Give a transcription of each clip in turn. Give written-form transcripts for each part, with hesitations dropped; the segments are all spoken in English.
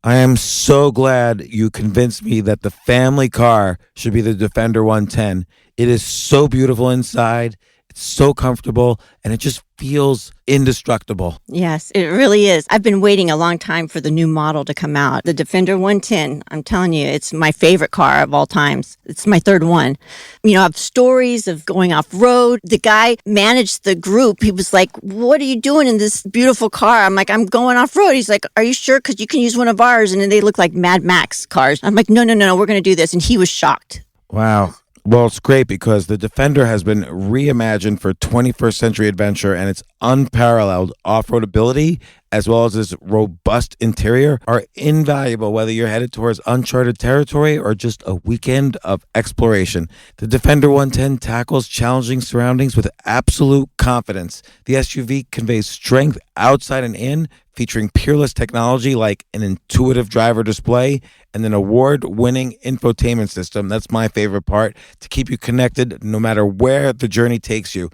I am so glad you convinced me that the family car should be the Defender 110. It is so beautiful inside. It's so comfortable, and it just feels indestructible. Yes, it really is. I've been waiting a long time for the new model to come out. The Defender 110, I'm telling you, it's my favorite car of all times. It's my third one. You know, I have stories of going off-road. The guy managed the group. He was like, what are you doing in this beautiful car? I'm like, I'm going off-road. He's like, are you sure? Because you can use one of ours. And then they look like Mad Max cars. I'm like, no, we're going to do this. And he was shocked. Wow. Well, it's great because the Defender has been reimagined for 21st century adventure, and its unparalleled off-road ability, as well as its robust interior, are invaluable whether you're headed towards uncharted territory or just a weekend of exploration. The Defender 110 tackles challenging surroundings with absolute confidence. The SUV conveys strength outside and in, featuring peerless technology like an intuitive driver display and an award-winning infotainment system. That's my favorite part, to keep you connected no matter where the journey takes you.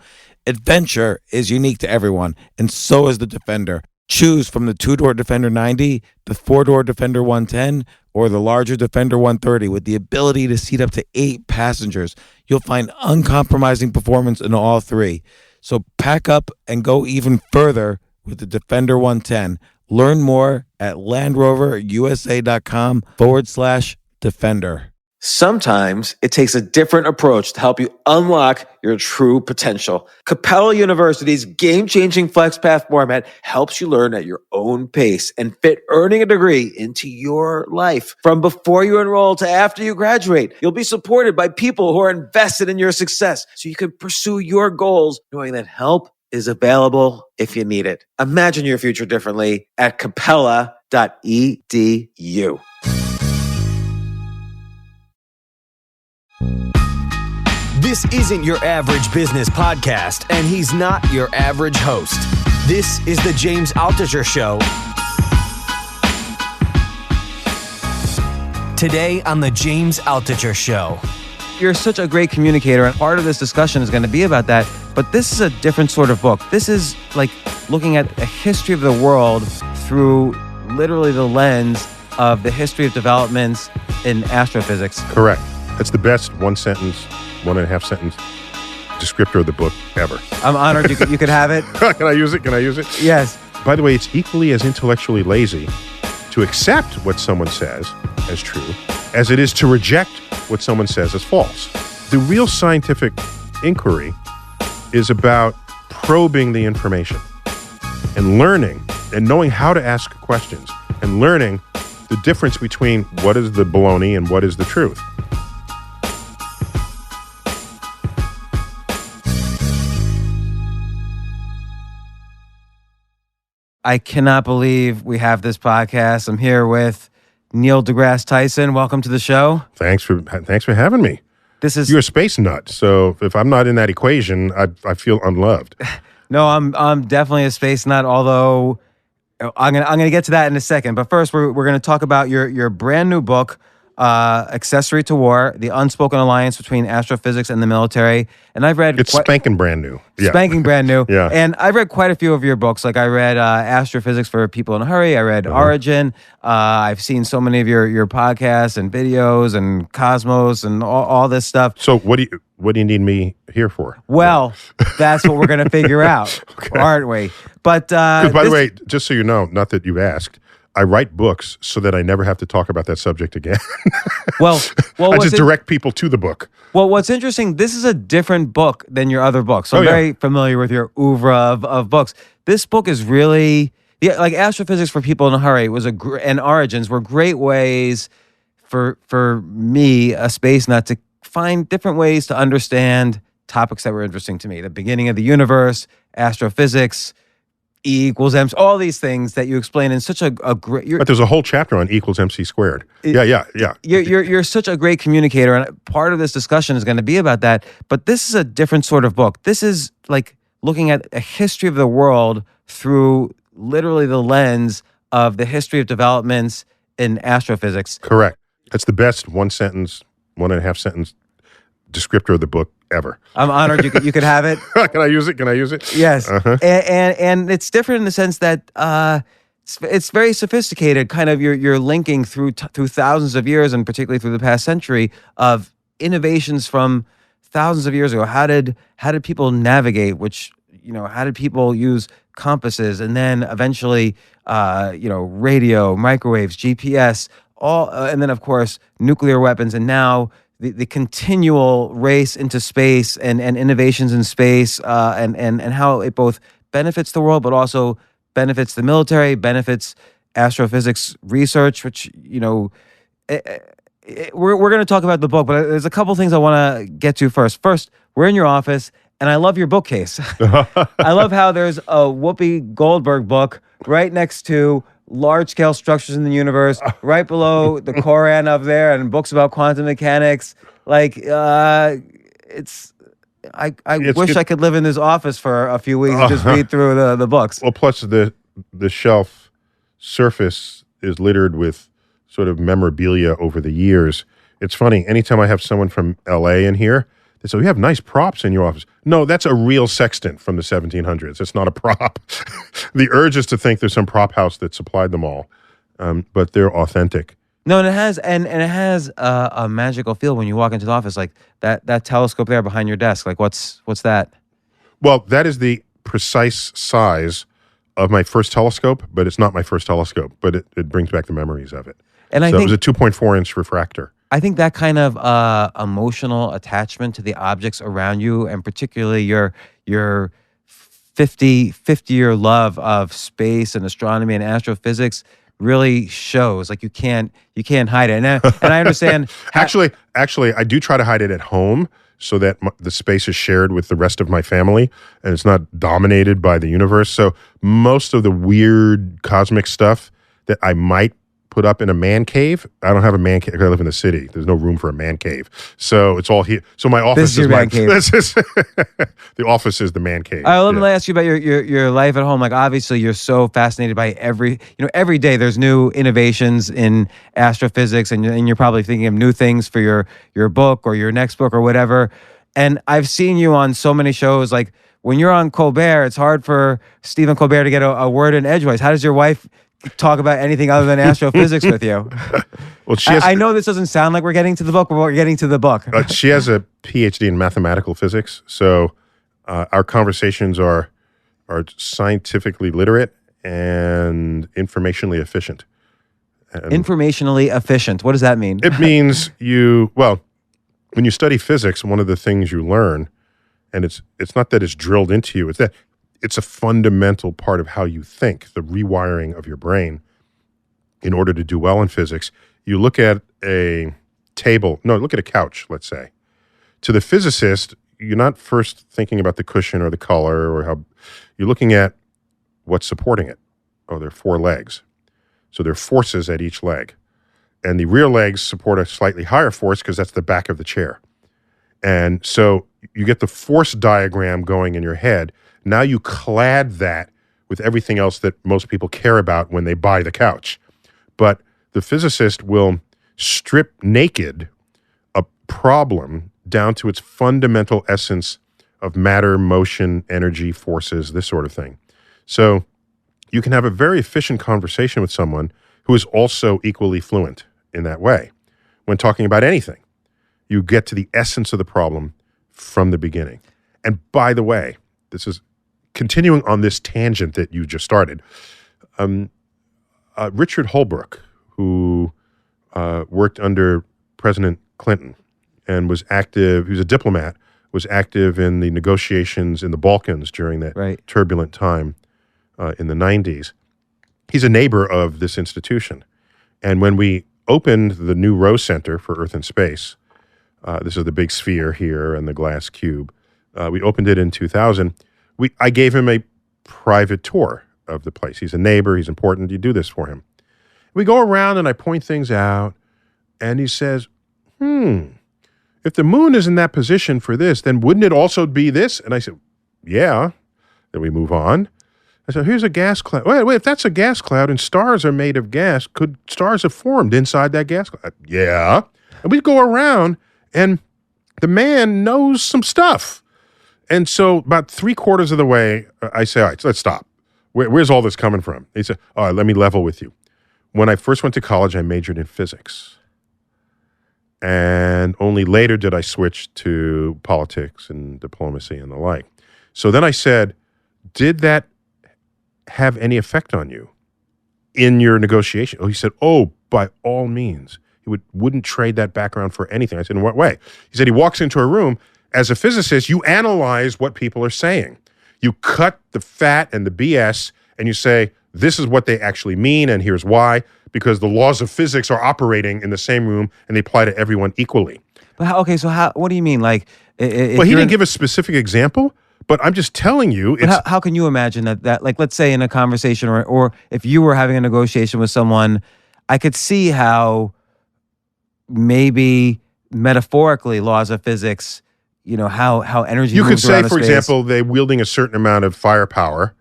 Adventure is unique to everyone, and so is the Defender. Choose from the two-door Defender 90, the four-door Defender 110, or the larger Defender 130 with the ability to seat up to 8 passengers. You'll find uncompromising performance in all three. So pack up and go even further with the Defender 110. Learn more at LandRoverUSA.com/Defender. Sometimes it takes a different approach to help you unlock your true potential. Capella University's game-changing FlexPath format helps you learn at your own pace and fit earning a degree into your life. From before you enroll to after you graduate, you'll be supported by people who are invested in your success so you can pursue your goals knowing that help is available if you need it. Imagine your future differently at capella.edu. This isn't your average business podcast, and he's not your average host. This is the James Altucher Show. Today on the James Altucher Show. You're such a great communicator, and part of this discussion is going to be about that, but this is a different sort of book. This is like looking at a history of the world through literally the lens of the history of developments in astrophysics. Correct. That's the best 1.5 sentence descriptor of the book ever. I'm honored you could have it. Can I use it? Yes. By the way, it's equally as intellectually lazy to accept what someone says as true as it is to reject what someone says as false. The real scientific inquiry is about probing the information and learning and knowing how to ask questions and learning the difference between what is the baloney and what is the truth. I cannot believe we have this podcast. I'm here with Neil deGrasse Tyson. Welcome to the show. Thanks for having me. You're a space nut, so if I'm not in that equation, I feel unloved. No, I'm definitely a space nut. Although I'm gonna get to that in a second. But first, we're gonna talk about your brand new book, Accessory to War: The Unspoken Alliance Between Astrophysics and the Military. And I've read it's spanking brand new. Yeah. Spanking brand new. Yeah. And I've read quite a few of your books. Like I read Astrophysics for People in a Hurry. I read Origin. I've seen so many of your podcasts and videos and Cosmos and all this stuff. So what do you need me here for? Well, that's what we're gonna figure out, aren't we? But by the way, just so you know, not that you've asked, I write books so that I never have to talk about that subject again. well, I just direct people to the book. Well, what's interesting, this is a different book than your other books. So I'm very familiar with your oeuvre of books. This book is really, like Astrophysics for People in a Hurry and Origins were great ways for me, a space nut, to find different ways to understand topics that were interesting to me. The beginning of the universe, astrophysics, E equals MC, all these things that you explain in such a great... But there's a whole chapter on E equals MC squared. Yeah. You're such a great communicator, and part of this discussion is going to be about that. But this is a different sort of book. This is like looking at a history of the world through literally the lens of the history of developments in astrophysics. Correct. That's the best 1.5 sentence descriptor of the book ever. I'm honored you could have it. Can I use it? Yes. And it's different in the sense that it's very sophisticated. Kind of you're linking through thousands of years, and particularly through the past century, of innovations from thousands of years ago. How did people navigate? How did people use compasses, and then eventually, radio, microwaves, GPS, all, and then of course nuclear weapons, and now the continual race into space and innovations in space, and how it both benefits the world, but also benefits the military, benefits astrophysics research, which, we're going to talk about the book, but there's a couple things I want to get to first. First, we're in your office, and I love your bookcase. I love how there's a Whoopi Goldberg book right next to large-scale structures in the universe, right below the Koran up there, and books about quantum mechanics. Like, I wish I could live in this office for a few weeks and just read through the books. Well, plus the shelf surface is littered with sort of memorabilia over the years. It's funny, anytime I have someone from LA in here, they say, "We have nice props in your office." No, that's a real sextant from the 1700s. It's not a prop. The urge is to think there's some prop house that supplied them all, but they're authentic. No, and it has a magical feel when you walk into the office, like that telescope there behind your desk. Like, what's that? Well, that is the precise size of my first telescope, but it's not my first telescope, but it brings back the memories of it. And I think it was a 2.4-inch refractor. I think that kind of emotional attachment to the objects around you, and particularly your 50-year love of space and astronomy and astrophysics, really shows. Like, you can't hide it. And I understand. Actually, I do try to hide it at home so that the space is shared with the rest of my family and it's not dominated by the universe. So most of the weird cosmic stuff that I might put up in a man cave, I don't have a man cave. I live in the city. There's no room for a man cave. So it's all here. So my office is your man cave. The office is the man cave. All right, let me ask you about your life at home. Like, obviously, you're so fascinated by every day there's new innovations in astrophysics, and you're probably thinking of new things for your book or your next book or whatever. And I've seen you on so many shows. Like, when you're on Colbert, it's hard for Stephen Colbert to get a word in edgewise. How does your wife talk about anything other than astrophysics with you? Well, I know this doesn't sound like we're getting to the book, but we're getting to the book. She has a PhD in mathematical physics, so our conversations are scientifically literate and informationally efficient. Informationally efficient. What does that mean? It means when you study physics, one of the things you learn, and it's not that it's drilled into you, it's that it's a fundamental part of how you think, the rewiring of your brain. In order to do well in physics, you look at a couch, let's say. To the physicist, you're not first thinking about the cushion or the color or how, you're looking at what's supporting it. Oh, there are 4 legs. So there are forces at each leg. And the rear legs support a slightly higher force because that's the back of the chair. And so you get the force diagram going in your head. Now you clad that with everything else that most people care about when they buy the couch. But the physicist will strip naked a problem down to its fundamental essence of matter, motion, energy, forces, this sort of thing. So you can have a very efficient conversation with someone who is also equally fluent in that way. When talking about anything, you get to the essence of the problem from the beginning. And by the way, this is continuing on this tangent that you just started. Richard Holbrooke, who worked under President Clinton and was active, he was a diplomat, was active in the negotiations in the Balkans during that turbulent time in the 90s. He's a neighbor of this institution. And when we opened the new Rose Center for Earth and Space, this is the big sphere here and the glass cube, we opened it in 2000. I gave him a private tour of the place. He's a neighbor. He's important. You do this for him. We go around and I point things out, and he says, if the moon is in that position for this, then wouldn't it also be this? And I said, yeah. Then we move on. I said, here's a gas cloud. Wait, if that's a gas cloud and stars are made of gas, could stars have formed inside that gas cloud? Yeah. And we go around, and the man knows some stuff. And so about 3/4 of the way, I say, all right, so let's stop. Where's all this coming from? He said, all right, let me level with you. When I first went to college, I majored in physics. And only later did I switch to politics and diplomacy and the like. So then I said, did that have any effect on you in your negotiation? Oh, he said, oh, by all means. He wouldn't trade that background for anything. I said, in what way? He said, he walks into a room. As a physicist, you analyze what people are saying. You cut the fat and the BS, and you say, this is what they actually mean, and here's why, because the laws of physics are operating in the same room, and they apply to everyone equally. But what do you mean? Like, well, he didn't give a specific example, but I'm just telling you. How can you imagine that, like, let's say in a conversation or if you were having a negotiation with someone, I could see how maybe metaphorically laws of physics, how energy you could moves say, around for space. example, they're wielding a certain amount of firepower,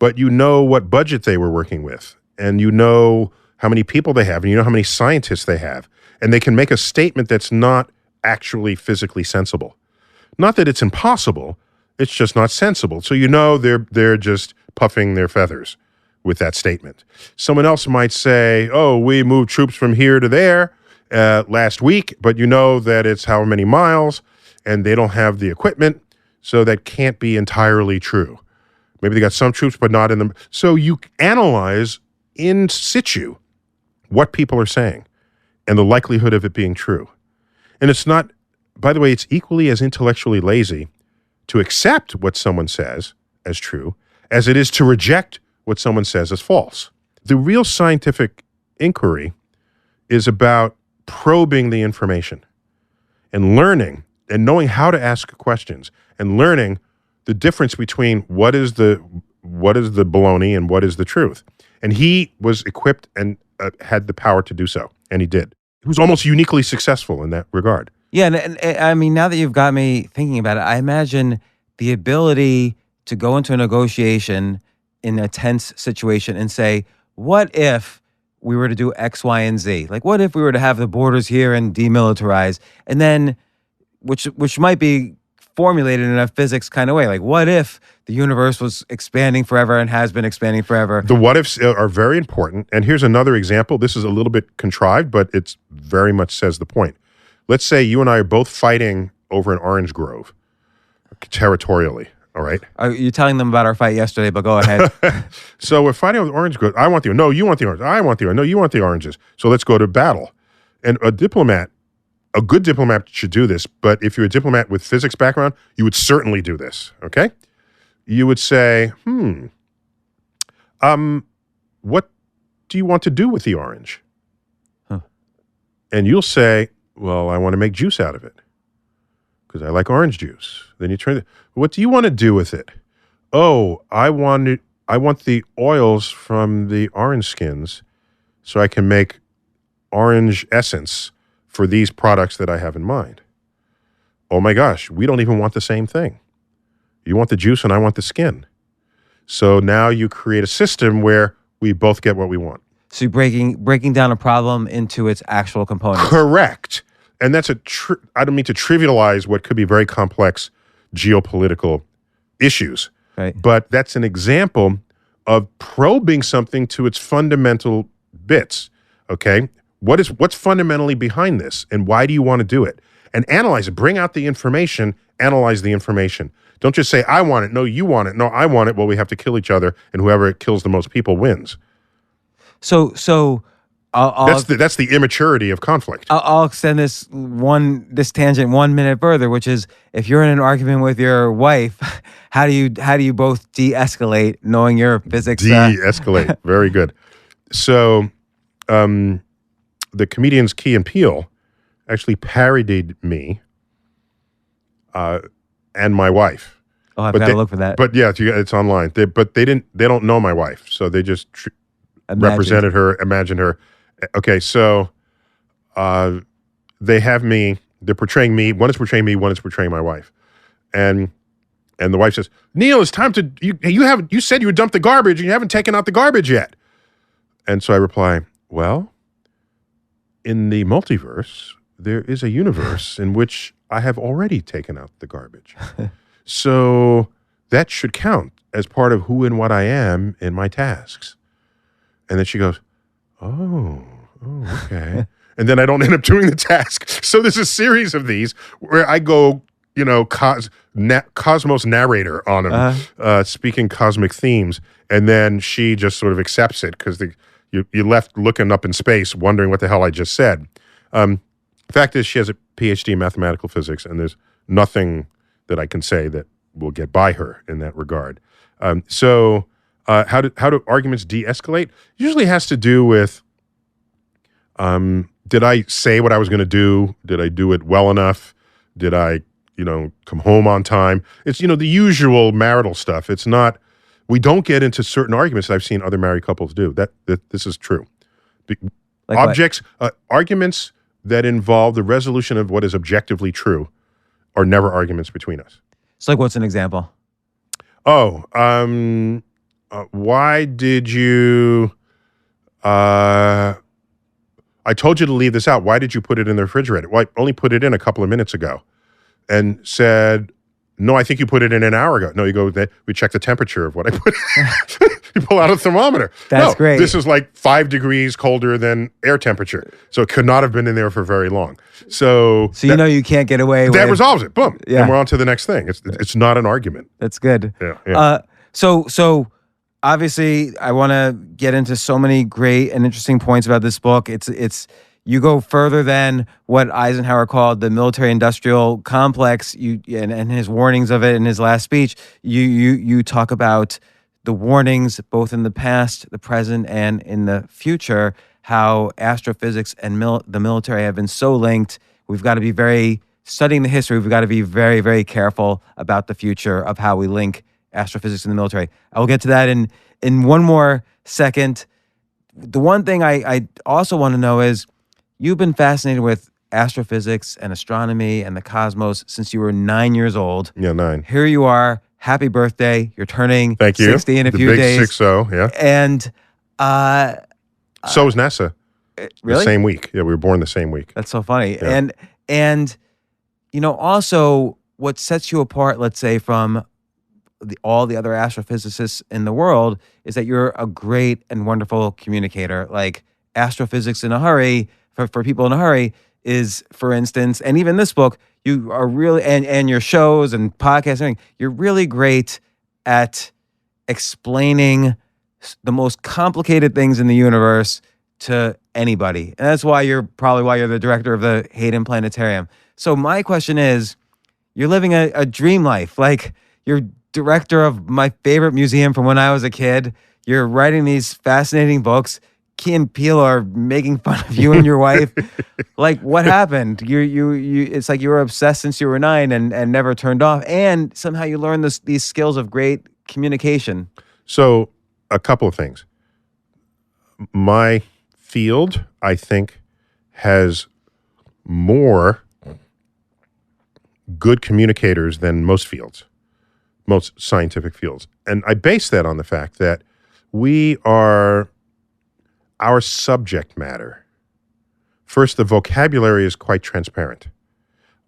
but you know what budget they were working with, and you know how many people they have, and you know how many scientists they have, and they can make a statement that's not actually physically sensible. Not that it's impossible, it's just not sensible. So you know they're just puffing their feathers with that statement. Someone else might say, oh, we moved troops from here to there last week, but you know that it's how many miles, and they don't have the equipment, so that can't be entirely true. Maybe they got some troops, but not in them. So you analyze in situ what people are saying and the likelihood of it being true. And it's not, by the way, it's equally as intellectually lazy to accept what someone says as true as it is to reject what someone says as false. The real scientific inquiry is about probing the information and learning and knowing how to ask questions and learning the difference between what is the baloney and what is the truth. And he was equipped and had the power to do so, and he did. He was almost uniquely successful in that regard. Yeah, and I mean, now that you've got me thinking about it, I imagine the ability to go into a negotiation in a tense situation and say, what if we were to do X, Y, and Z? Like, what if we were to have the borders here and demilitarize? And then, which might be formulated in a physics kind of way. Like, what if the universe was expanding forever and has been expanding forever? The what ifs are very important. And here's another example. This is a little bit contrived, but it's very much says the point. Let's say you and I are both fighting over an orange grove territorially. All right. You're telling them about our fight yesterday, but go ahead. So we're fighting over the orange grove. I want the, no, you want the orange. I want the orange. No, you want the oranges. So let's go to battle. And a good diplomat should do this, but if you're a diplomat with physics background, you would certainly do this, okay? You would say, what do you want to do with the orange? Huh. And you'll say, well, I want to make juice out of it because I like orange juice. Then you turn, what do you want to do with it? Oh, I want the oils from the orange skins so I can make orange essence for these products that I have in mind. Oh my gosh, we don't even want the same thing. You want the juice and I want the skin. So now you create a system where we both get what we want. So you're breaking down a problem into its actual components. Correct. And that's I don't mean to trivialize what could be very complex geopolitical issues. Right. But that's an example of probing something to its fundamental bits, okay? What's fundamentally behind this, and why do you want to do it? And analyze it. Bring out the information, analyze the information. Don't just say, I want it. No, you want it. No, I want it. Well, we have to kill each other, and whoever kills the most people wins. So that's the immaturity of conflict. I'll extend this tangent 1 minute further, which is if you're in an argument with your wife, how do you both de-escalate, knowing your physics? De-escalate. Very good. So, the comedians Key and Peele actually parodied me and my wife. Oh, I've got to look for that. But yeah, it's online. They don't know my wife, so they just represented her, imagined her. Okay, so they have me. They're portraying me. One is portraying me. One is portraying my wife, and the wife says, "Neil, it's time to you said you would dump the garbage, and you haven't taken out the garbage yet." And so I reply, "Well, in the multiverse, there is a universe in which I have already taken out the garbage. So that should count as part of who and what I am in my tasks. And then she goes, oh, okay. And then I don't end up doing the task. So there's a series of these where I go, cosmos narrator on them, speaking cosmic themes. And then she just sort of accepts it because you left looking up in space wondering what the hell I just said. Fact is, she has a PhD in mathematical physics, and there's nothing that I can say that will get by her in that regard. So how do arguments de-escalate? Usually has to do with, did I say what I was going to do? Did I do it well enough? Did I, come home on time? It's, the usual marital stuff. It's not, we don't get into certain arguments that I've seen other married couples do. That this is true. Like arguments that involve the resolution of what is objectively true are never arguments between us. So like, what's an example? Oh, why did you, I told you to leave this out. Why did you put it in the refrigerator? Well, I only put it in a couple of minutes ago. And said, no, I think you put it in an hour ago. No, you go, we check the temperature of what I put in. You pull out a thermometer. That's great. This is like 5 degrees colder than air temperature. So it could not have been in there for very long. So you can't get away with... That resolves it. Boom. Yeah. And we're on to the next thing. It's not an argument. That's good. Yeah. So obviously, I want to get into so many great and interesting points about this book. It's you go further than what Eisenhower called the military-industrial complex. And his warnings of it in his last speech. You talk about the warnings both in the past, the present, and in the future. How astrophysics and the military have been so linked. We've got to be studying the history. We've got to be very, very careful about the future of how we link astrophysics and the military. I will get to that in one more second. The one thing I also want to know is, you've been fascinated with astrophysics and astronomy and the cosmos since you were 9 years old. Yeah, 9. Here you are. Happy birthday. You're turning Thank you. 60 in a few The days. big 60, yeah. And so is NASA. Really? The same week. Yeah, we were born the same week. That's so funny. Yeah. And also what sets you apart, let's say, from all the other astrophysicists in the world is that you're a great and wonderful communicator. Like astrophysics in a hurry, for people in a hurry, is, for instance, and even this book, you are really, and your shows and podcasts, and everything, you're really great at explaining the most complicated things in the universe to anybody. And that's why you're the director of the Hayden Planetarium. So my question is, you're living a dream life. Like, you're director of my favorite museum from when I was a kid. You're writing these fascinating books. Key and Peele are making fun of you and your wife. Like, what happened? You it's like you were obsessed since you were 9 and never turned off. And somehow you learned these skills of great communication. So, a couple of things. My field, I think, has more good communicators than most fields, most scientific fields. And I base that on the fact that our subject matter. First, the vocabulary is quite transparent.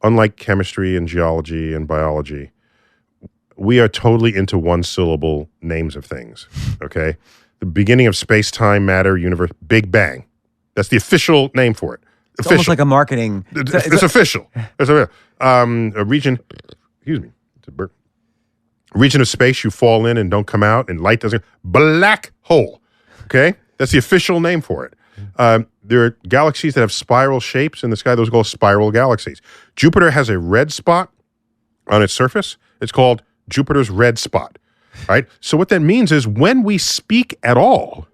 Unlike chemistry and geology and biology, we are totally into one-syllable names of things, okay? The beginning of space-time, matter, universe, Big Bang. That's the official name for it. It's almost like a marketing... It's official. It's a region... Excuse me. It's a burp. Region of space you fall in and don't come out, and light doesn't... Black hole, okay? That's the official name for it. There are galaxies that have spiral shapes in the sky. Those are called spiral galaxies. Jupiter has a red spot on its surface. It's called Jupiter's red spot, right? So what that means is when we speak at all,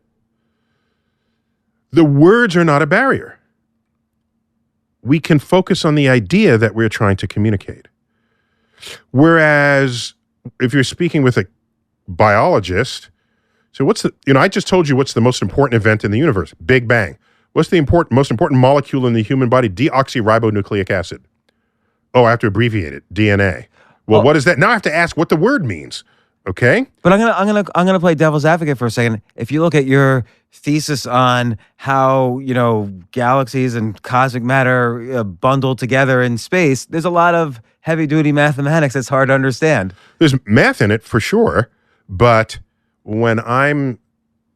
the words are not a barrier. We can focus on the idea that we're trying to communicate. Whereas if you're speaking with a biologist, so I just told you what's the most important event in the universe, Big Bang. What's the most important molecule in the human body? Deoxyribonucleic acid. Oh, I have to abbreviate it, DNA. Well, what is that? Now I have to ask what the word means. Okay? But I'm gonna play devil's advocate for a second. If you look at your thesis on how galaxies and cosmic matter bundle together in space, there's a lot of heavy duty mathematics that's hard to understand. There's math in it for sure, But when I'm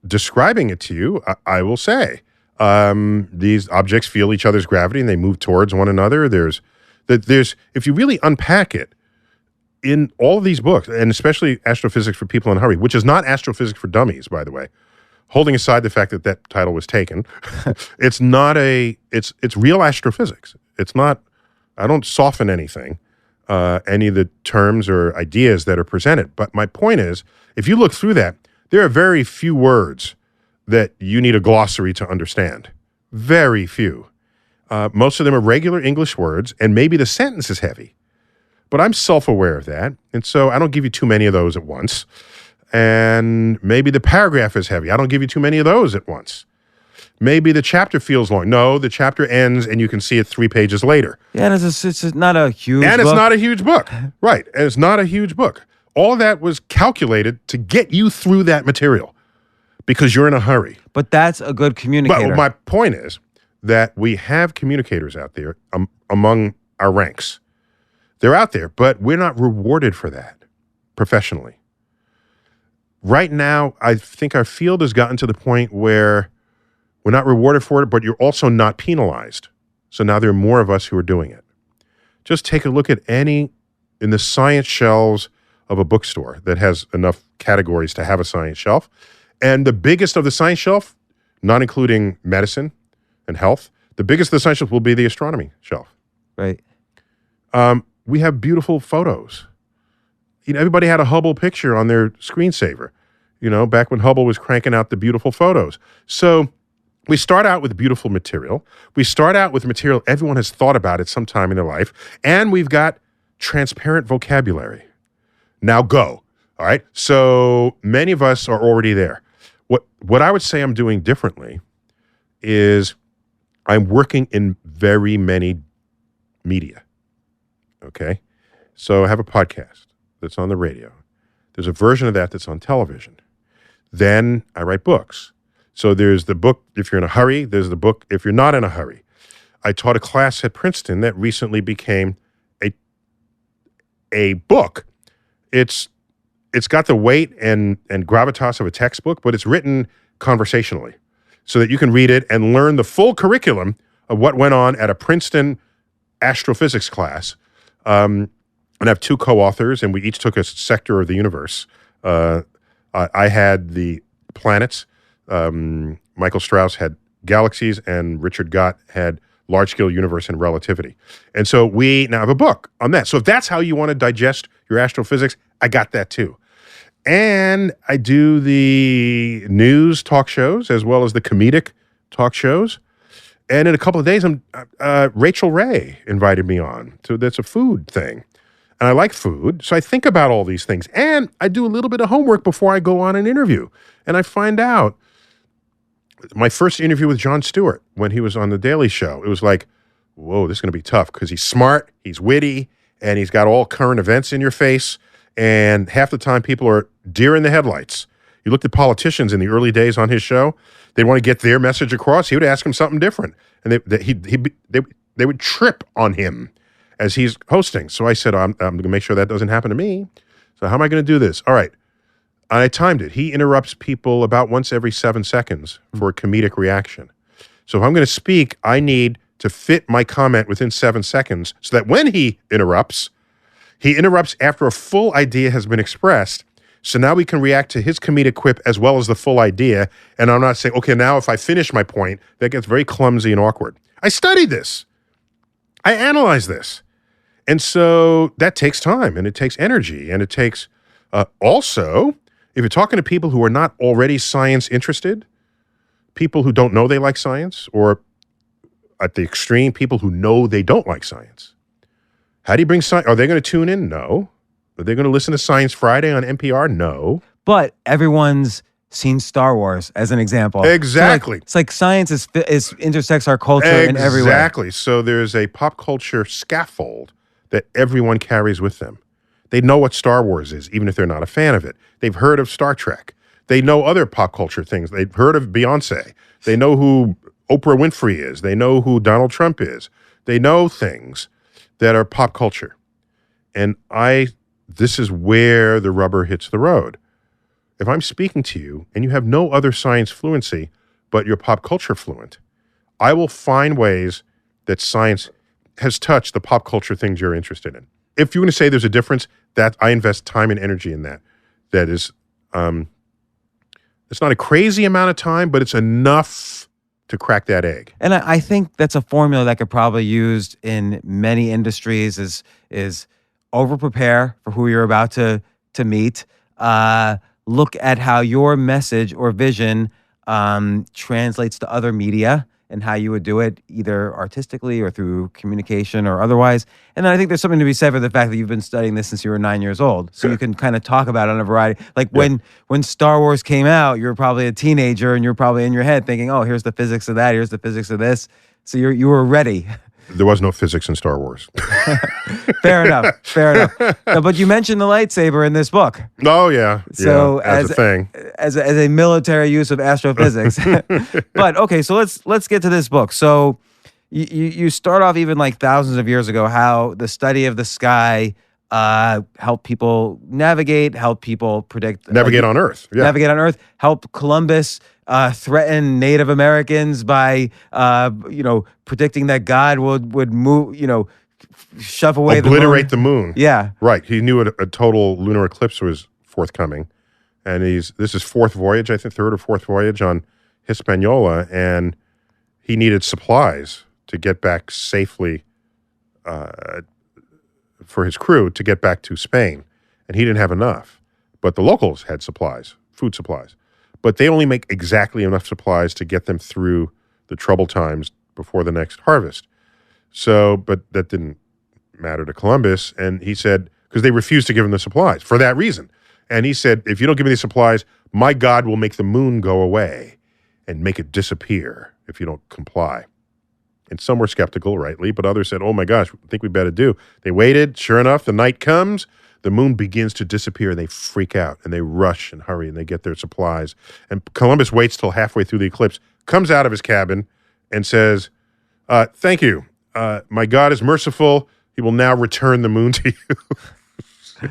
describing it to you, I will say these objects feel each other's gravity and they move towards one another. There's if you really unpack it in all of these books, and especially Astrophysics for People in a Hurry, which is not Astrophysics for Dummies, by the way, holding aside the fact that that title was taken, it's real astrophysics. It's not, I don't soften anything, any of the terms or ideas that are presented. But my point is, if you look through that, there are very few words that you need a glossary to understand. Very few. Most of them are regular English words, and maybe the sentence is heavy. But I'm self-aware of that, and so I don't give you too many of those at once. And maybe the paragraph is heavy. I don't give you too many of those at once. Maybe the chapter feels long. No, the chapter ends, and you can see it 3 pages later. Yeah, and it's not a huge book. And it's not a huge book. Right, and it's not a huge book. All of that was calculated to get you through that material because you're in a hurry. But that's a good communicator. But my point is that we have communicators out there among our ranks. They're out there, but we're not rewarded for that professionally. Right now, I think our field has gotten to the point where we're not rewarded for it, but you're also not penalized. So now there are more of us who are doing it. Just take a look at in the science shelves of a bookstore that has enough categories to have a science shelf. And the biggest of the science shelf, not including medicine and health, the biggest of the science shelf will be the astronomy shelf. Right. We have beautiful photos. Everybody had a Hubble picture on their screensaver, back when Hubble was cranking out the beautiful photos. So we start out with beautiful material. We start out with material everyone has thought about at some time in their life. And we've got transparent vocabulary. Now go. All right. So many of us are already there. What I would say I'm doing differently is I'm working in very many media. Okay. So I have a podcast that's on the radio. There's a version of that that's on television. Then I write books. So there's the book if you're in a hurry. There's the book if you're not in a hurry. I taught a class at Princeton that recently became a book. It's got the weight and gravitas of a textbook, but it's written conversationally so that you can read it and learn the full curriculum of what went on at a Princeton astrophysics class. And I have 2 co-authors, and we each took a sector of the universe. I had the planets. Michael Strauss had galaxies, and Richard Gott had large-scale universe and relativity. And so we now have a book on that. So if that's how you want to digest your astrophysics, I got that too. And I do the news talk shows as well as the comedic talk shows. And in a couple of days, Rachel Ray invited me on. So that's a food thing. And I like food, so I think about all these things. And I do a little bit of homework before I go on an interview. And I find out my first interview with Jon Stewart when he was on The Daily Show, it was like, whoa, this is going to be tough because he's smart, he's witty, and he's got all current events in your face. And half the time people are deer in the headlights. You looked at politicians in the early days on his show, they'd want to get their message across. He would ask them something different. And they would trip on him as he's hosting. So I said, I'm going to make sure that doesn't happen to me. So how am I going to do this? All right. I timed it. He interrupts people about once every 7 seconds for a comedic reaction. So if I'm going to speak, I need to fit my comment within 7 seconds so that when he interrupts after a full idea has been expressed. So now we can react to his comedic quip as well as the full idea. And I'm not saying, okay, now if I finish my point, that gets very clumsy and awkward. I studied this. I analyzed this. And so that takes time and it takes energy and it takes also, if you're talking to people who are not already science interested, people who don't know they like science, or at the extreme, people who know they don't like science. How do you bring science? Are they going to tune in? No. Are they going to listen to Science Friday on NPR? No. But everyone's seen Star Wars as an example. Exactly. So it's like science is intersects our culture in every way. Exactly. So there's a pop culture scaffold that everyone carries with them. They know what Star Wars is, even if they're not a fan of it. They've heard of Star Trek. They know other pop culture things. They've heard of Beyonce. They know who Oprah Winfrey is. They know who Donald Trump is. They know things that are pop culture. And this is where the rubber hits the road. if I'm speaking to you and you have no other science fluency, but you're pop culture fluent, I will find ways that science has touched the pop culture things you're interested in. If you're going to say there's a difference, that I invest time and energy in that. That is, it's not a crazy amount of time, but it's enough to crack that egg. And I think that's a formula that could probably used in many industries is over prepare for who you're about to meet. Look at how your message or vision translates to other media and how you would do it, either artistically or through communication or otherwise. And then I think there's something to be said for the fact that you've been studying this since you were 9 years old. So you can kind of talk about it on a variety. Like when Star Wars came out, you were probably a teenager and you're probably in your head thinking, oh, here's the physics of that, here's the physics of this. So you were ready. There was no physics in Star Wars. Fair enough. No, but you mentioned the lightsaber in this book. Oh, yeah. So as a thing. As a military use of astrophysics. But okay, so let's get to this book. So you start off even like thousands of years ago, how the study of the sky helped people navigate, help people predict. Navigate on Earth. Yeah. Navigate on Earth, help Columbus threaten Native Americans by, predicting that God would move, shove away obliterate the moon. Yeah. Right. He knew a total lunar eclipse was forthcoming. And this is third or fourth voyage on Hispaniola, and he needed supplies to get back safely for his crew to get back to Spain. And he didn't have enough. But the locals had supplies, food supplies. But they only make exactly enough supplies to get them through the troubled times before the next harvest. So, but that didn't matter to Columbus. And he said, because they refused to give him the supplies for that reason. And he said, if you don't give me the supplies, my God will make the moon go away and make it disappear if you don't comply. And some were skeptical, rightly, but others said, oh my gosh, I think we better do. They waited. Sure enough, the night comes. The moon begins to disappear, and they freak out, and they rush and hurry, and they get their supplies. And Columbus waits till halfway through the eclipse, comes out of his cabin, and says, thank you. My God is merciful. He will now return the moon to you.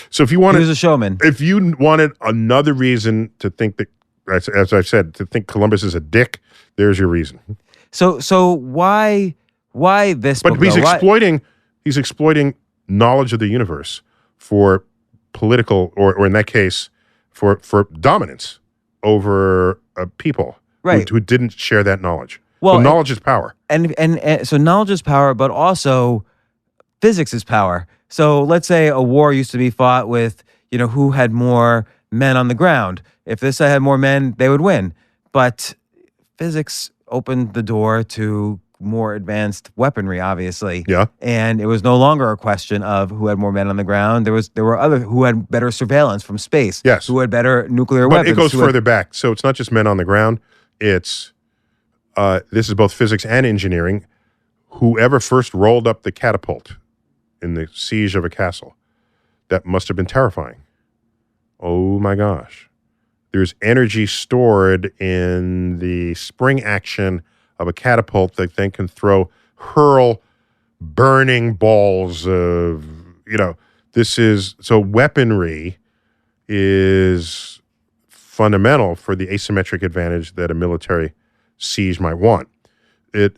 So if you wanted, he was a showman. If you wanted another reason to think that, as I said, to think Columbus is a dick, there's your reason. So why this But book? He's exploiting knowledge of the universe for political, or in that case, for dominance over people who didn't share that knowledge. Well, so knowledge is power. And so knowledge is power, but also physics is power. So let's say a war used to be fought with, who had more men on the ground. If this side had more men, they would win. But physics opened the door to more advanced weaponry, obviously. Yeah. And it was no longer a question of who had more men on the ground. There were other who had better surveillance from space. Yes. Who had better nuclear weapons. But it goes further back. So it's not just men on the ground. It's this is both physics and engineering. Whoever first rolled up the catapult in the siege of a castle, that must have been terrifying. Oh my gosh. There's energy stored in the spring action of a catapult that then can hurl burning balls of, so weaponry is fundamental for the asymmetric advantage that a military siege might want.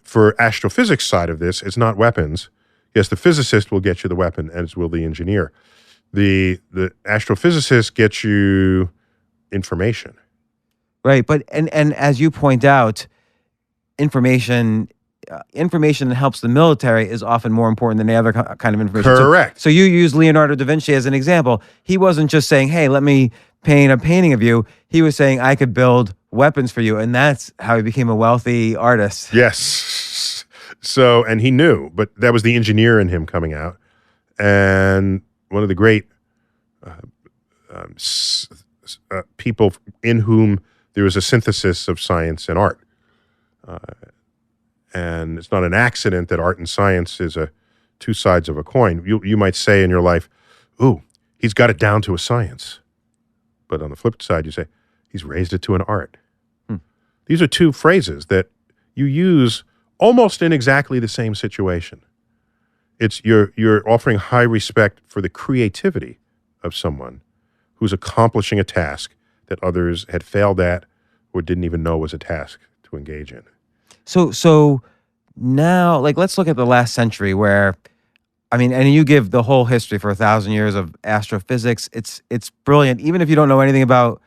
For astrophysics side of this, it's not weapons. Yes, the physicist will get you the weapon, as will the engineer. The astrophysicist gets you information. Right, but and as you point out, information that helps the military is often more important than any other kind of information. Correct. So you use Leonardo da Vinci as an example. He wasn't just saying, hey, let me paint a painting of you. He was saying, I could build weapons for you. And that's how he became a wealthy artist. Yes. So, and he knew, but that was the engineer in him coming out. And one of the great people in whom there was a synthesis of science and art. And it's not an accident that art and science is two sides of a coin. You might say in your life, ooh, he's got it down to a science. But on the flip side, you say, he's raised it to an art. These are two phrases that you use almost in exactly the same situation. It's you're offering high respect for the creativity of someone who's accomplishing a task that others had failed at or didn't even know was a task to engage in. So now, like, let's look at the last century where, I mean, and you give the whole history for 1,000 years of astrophysics. It's brilliant. Even if you don't know anything about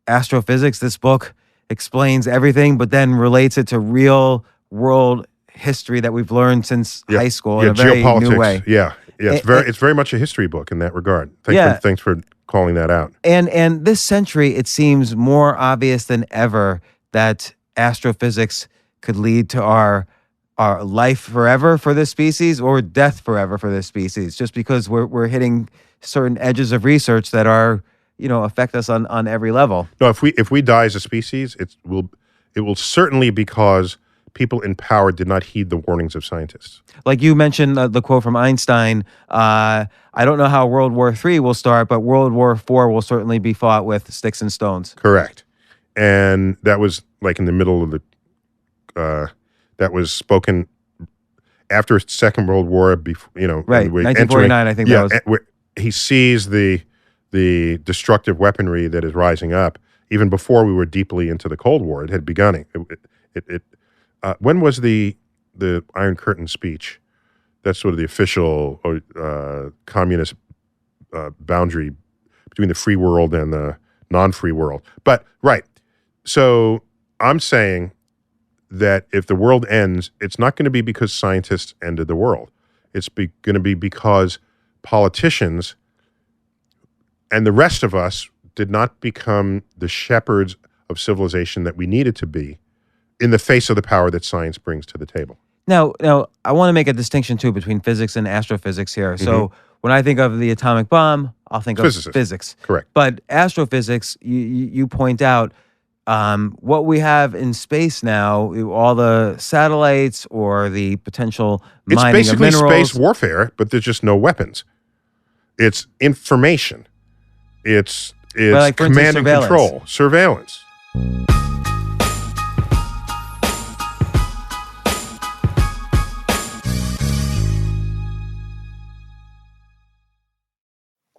astrophysics, this book explains everything, but then relates it to real world history that we've learned since high school in a very new way. Yeah. It's very much a history book in that regard. Thanks for calling that out. And this century, it seems more obvious than ever that astrophysics could lead to our life forever for this species or death forever for this species, just because we're hitting certain edges of research that are, affect us on every level. No, if we die as a species, it will certainly because people in power did not heed the warnings of scientists. Like you mentioned the quote from Einstein, I don't know how World War III will start, but World War IV will certainly be fought with sticks and stones. Correct. And that was like in the middle of that was spoken after Second World War, right, 1949, I think that was. He sees the destructive weaponry that is rising up even before we were deeply into the Cold War. It had begun. When was the Iron Curtain speech? That's sort of the official communist boundary between the free world and the non-free world. But, right, so I'm saying that if the world ends, it's not going to be because scientists ended the world. It's going to be because politicians and the rest of us did not become the shepherds of civilization that we needed to be in the face of the power that science brings to the table. Now, I want to make a distinction, too, between physics and astrophysics here. So when I think of the atomic bomb, I'll think of physics. Correct. But astrophysics, you point out, what we have in space now, all the satellites or the potential mining of minerals. It's basically space warfare, but there's just no weapons. It's information. It's like, command and control, surveillance.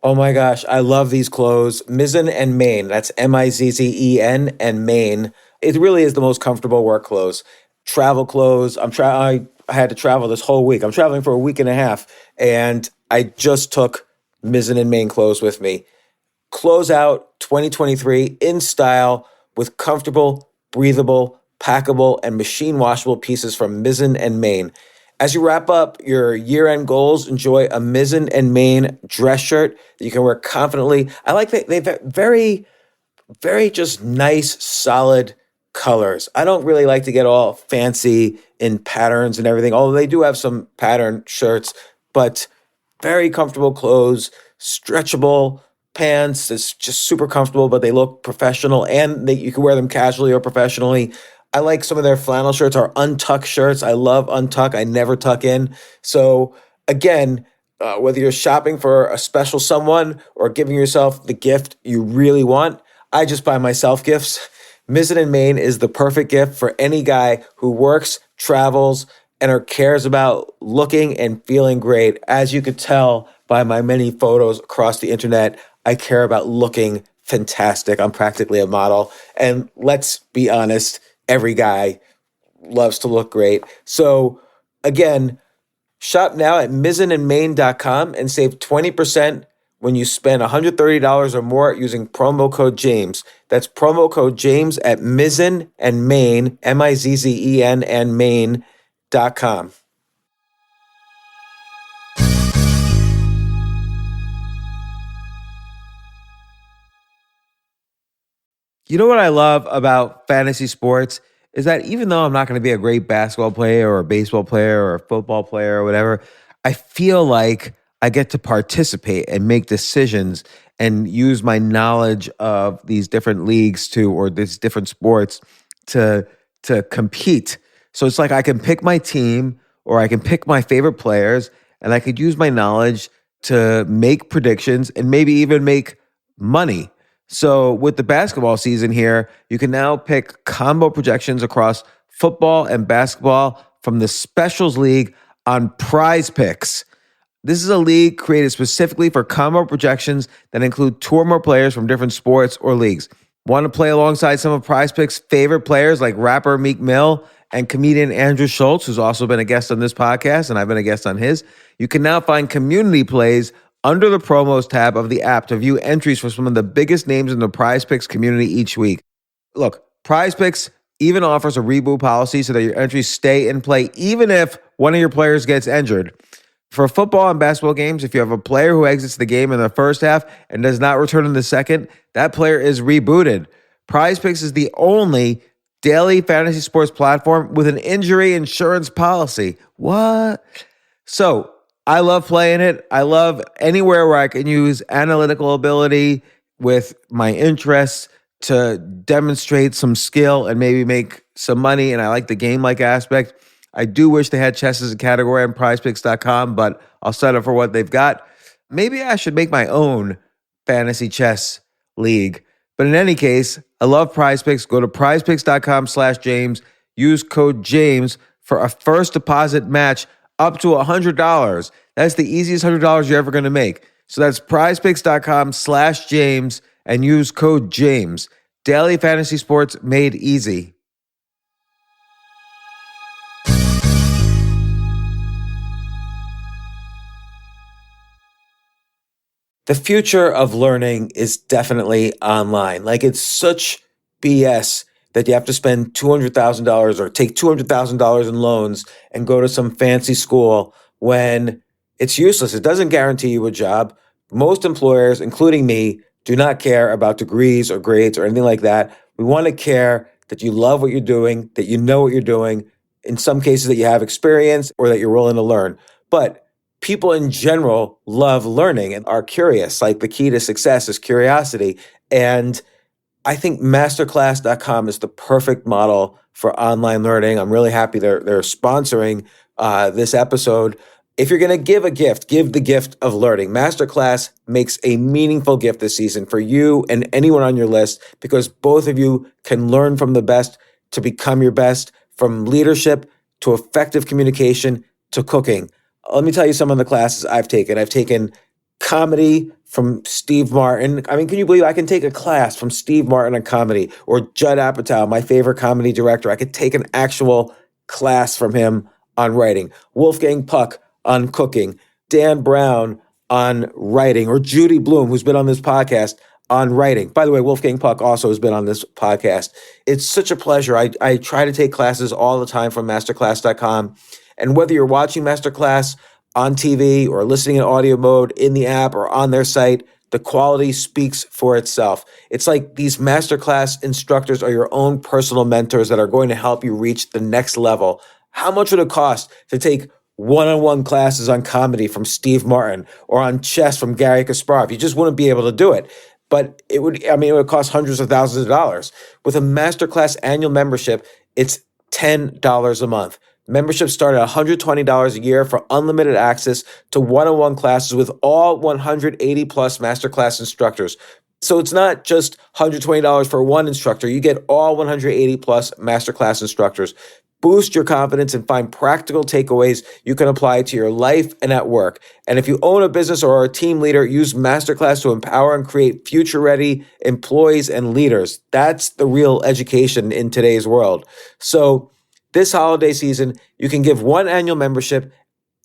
Oh my gosh, I love these clothes. Mizzen and Main. That's Mizzen and Main. It really is the most comfortable work clothes. Travel clothes. I had to travel this whole week. I'm traveling for a week and a half, and I just took Mizzen and Main clothes with me. Close out 2023 in style with comfortable, breathable, packable, and machine washable pieces from Mizzen and Main. As you wrap up your year-end goals, enjoy a Mizzen and Main dress shirt that you can wear confidently. I like that they've very, very just nice, solid colors. I don't really like to get all fancy in patterns and everything, although they do have some pattern shirts, but very comfortable clothes, stretchable pants. It's just super comfortable, but they look professional, and you can wear them casually or professionally. I like some of their flannel shirts or untuck shirts. I love untuck. I never tuck in. So again, whether you're shopping for a special someone or giving yourself the gift you really want, I just buy myself gifts. Mizzen and Main is the perfect gift for any guy who works, travels, and cares about looking and feeling great. As you could tell by my many photos across the internet, I care about looking fantastic. I'm practically a model. And let's be honest, every guy loves to look great. So again, shop now at mizzenandmain.com and save 20% when you spend $130 or more using promo code James. That's promo code James at Mizzen and Main, Mizzen and Main.com. You know what I love about fantasy sports is that even though I'm not going to be a great basketball player or a baseball player or a football player or whatever, I feel like I get to participate and make decisions and use my knowledge of these different leagues or these different sports to compete. So it's like I can pick my team or I can pick my favorite players, and I could use my knowledge to make predictions and maybe even make money. So with the basketball season here, you can now pick combo projections across football and basketball from the Specials League on Prize Picks. This is a league created specifically for combo projections that include two or more players from different sports or leagues. Want to play alongside some of PrizePicks' favorite players like rapper Meek Mill and comedian Andrew Schultz, who's also been a guest on this podcast, and I've been a guest on his? You can now find community plays under the promos tab of the app to view entries for some of the biggest names in the PrizePicks community each week. Look, PrizePicks even offers a reboot policy so that your entries stay in play even if one of your players gets injured. For football and basketball games, if you have a player who exits the game in the first half and does not return in the second, that player is rebooted. PrizePicks is the only daily fantasy sports platform with an injury insurance policy. What? So I love playing it. I love anywhere where I can use analytical ability with my interests to demonstrate some skill and maybe make some money. And I like the game-like aspect. I do wish they had chess as a category on prizepicks.com, but I'll settle for what they've got. Maybe I should make my own fantasy chess league. But in any case, I love PrizePicks. Go to prizepicks.com/James. Use code James for a first deposit match up to $100. That's the easiest $100 you're ever going to make. So that's prizepicks.com/James and use code James. Daily fantasy sports made easy. The future of learning is definitely online. Like, it's such BS that you have to spend $200,000 or take $200,000 in loans and go to some fancy school when it's useless. It doesn't guarantee you a job. Most employers, including me, do not care about degrees or grades or anything like that. We want to care that you love what you're doing, that you know what you're doing, in some cases that you have experience or that you're willing to learn. But people in general love learning and are curious. Like, the key to success is curiosity. And I think masterclass.com is the perfect model for online learning. I'm really happy they're sponsoring this episode. If you're going to give a gift, give the gift of learning. Masterclass makes a meaningful gift this season for you and anyone on your list, because both of you can learn from the best to become your best, from leadership to effective communication to cooking. Let me tell you some of the classes I've taken. I've taken comedy from Steve Martin. I mean, can you believe I can take a class from Steve Martin on comedy, or Judd Apatow, my favorite comedy director? I could take an actual class from him on writing. Wolfgang Puck on cooking. Dan Brown on writing, or Judy Bloom, who's been on this podcast, on writing. By the way, Wolfgang Puck also has been on this podcast. It's such a pleasure. I try to take classes all the time from masterclass.com. And whether you're watching Masterclass on TV or listening in audio mode in the app or on their site, the quality speaks for itself. It's like these Masterclass instructors are your own personal mentors that are going to help you reach the next level. How much would it cost to take one-on-one classes on comedy from Steve Martin or on chess from Gary Kasparov? You just wouldn't be able to do it. But it would cost hundreds of thousands of dollars. With a Masterclass annual membership, it's $10 a month. Memberships start at $120 a year for unlimited access to one-on-one classes with all 180 plus Masterclass instructors. So it's not just $120 for one instructor. You get all 180 plus Masterclass instructors. Boost your confidence and find practical takeaways you can apply to your life and at work. And if you own a business or are a team leader, use Masterclass to empower and create future-ready employees and leaders. That's the real education in today's world. So this holiday season, you can give one annual membership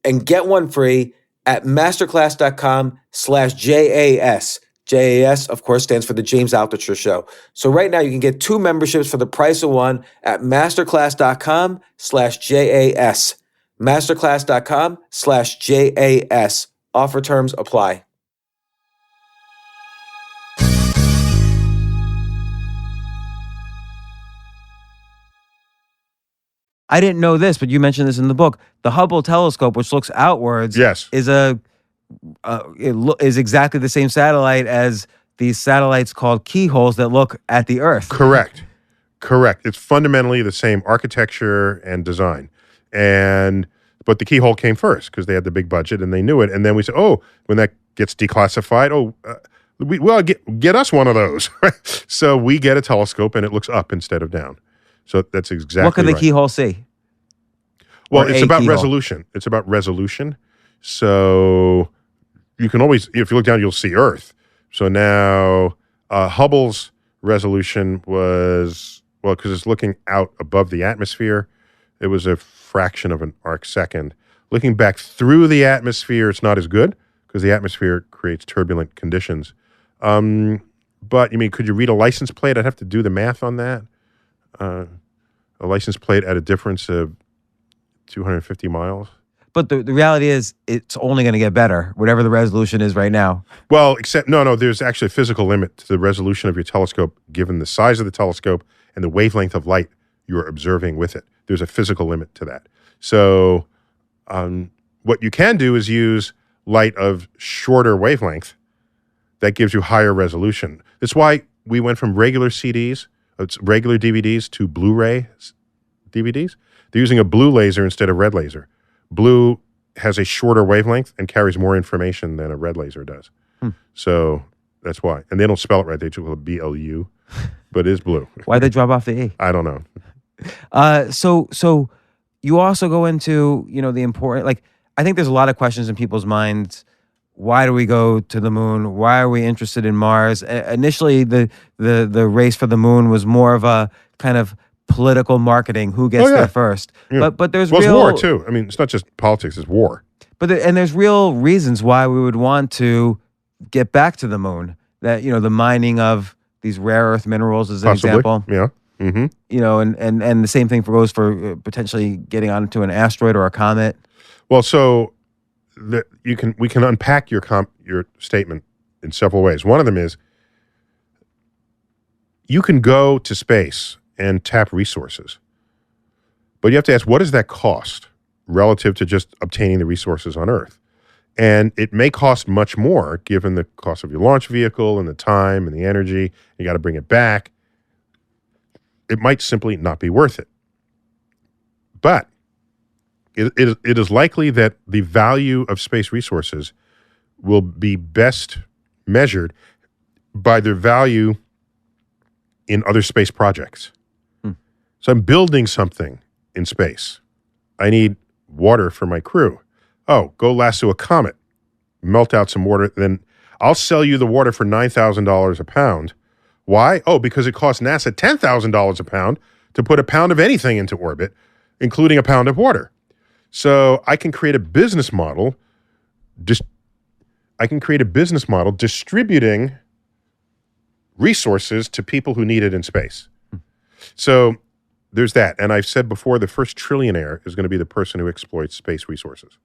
and get one free at masterclass.com/JAS. JAS, of course, stands for the James Altucher Show. So right now you can get two memberships for the price of one at masterclass.com/JAS. Masterclass.com/JAS. Offer terms apply. I didn't know this, but you mentioned this in the book. The Hubble telescope, which looks outwards, Yes. is is exactly the same satellite as these satellites called keyholes that look at the Earth. Correct. It's fundamentally the same architecture and design. But the keyhole came first because they had the big budget and they knew it. And then we said, when that gets declassified, get us one of those. So we get a telescope and it looks up instead of down. So that's exactly What can the right. keyhole see? Well, Or it's a about keyhole? resolution. It's about resolution. So you can always, if you look down, you'll see Earth. So now Hubble's resolution was, well, because it's looking out above the atmosphere, it was a fraction of an arc second. Looking back through the atmosphere, it's not as good because the atmosphere creates turbulent conditions. But, could you read a license plate? I'd have to do the math on that. A license plate at a difference of 250 miles. But the reality is it's only going to get better, whatever the resolution is right now. Well, no, there's actually a physical limit to the resolution of your telescope given the size of the telescope and the wavelength of light you're observing with it. There's a physical limit to that. So what you can do is use light of shorter wavelength that gives you higher resolution. That's why we went from regular CDs, regular DVDs, to Blu-ray DVDs. They're using a blue laser instead of red laser. Blue has a shorter wavelength and carries more information than a red laser does. So that's why. And they don't spell it right. They just call it BLU, but it is blue. Why'd they drop off the E? I don't know. So you also go into, the important, I think there's a lot of questions in people's minds. Why do we go to the moon? Why are we interested in Mars? Initially, the race for the moon was more of a kind of political marketing, who gets there first. Yeah. But there's it's real war too. It's not just politics; it's war. But there's real reasons why we would want to get back to the moon. That the mining of these rare earth minerals is an example. Yeah. Mm-hmm. And the same thing goes for potentially getting onto an asteroid or a comet. Well, so we can unpack your statement in several ways. One of them is you can go to space and tap resources, but you have to ask, what does that cost relative to just obtaining the resources on Earth? And it may cost much more given the cost of your launch vehicle and the time and the energy. You got to bring it back. It might simply not be worth it. But it is likely that the value of space resources will be best measured by their value in other space projects. So I'm building something in space. I need water for my crew. Oh, go lasso a comet, melt out some water, then I'll sell you the water for $9,000 a pound. Why? Oh, because it costs NASA $10,000 a pound to put a pound of anything into orbit, including a pound of water. So I can create a business model. Distributing resources to people who need it in space. So there's that. And I've said before, the first trillionaire is going to be the person who exploits space resources.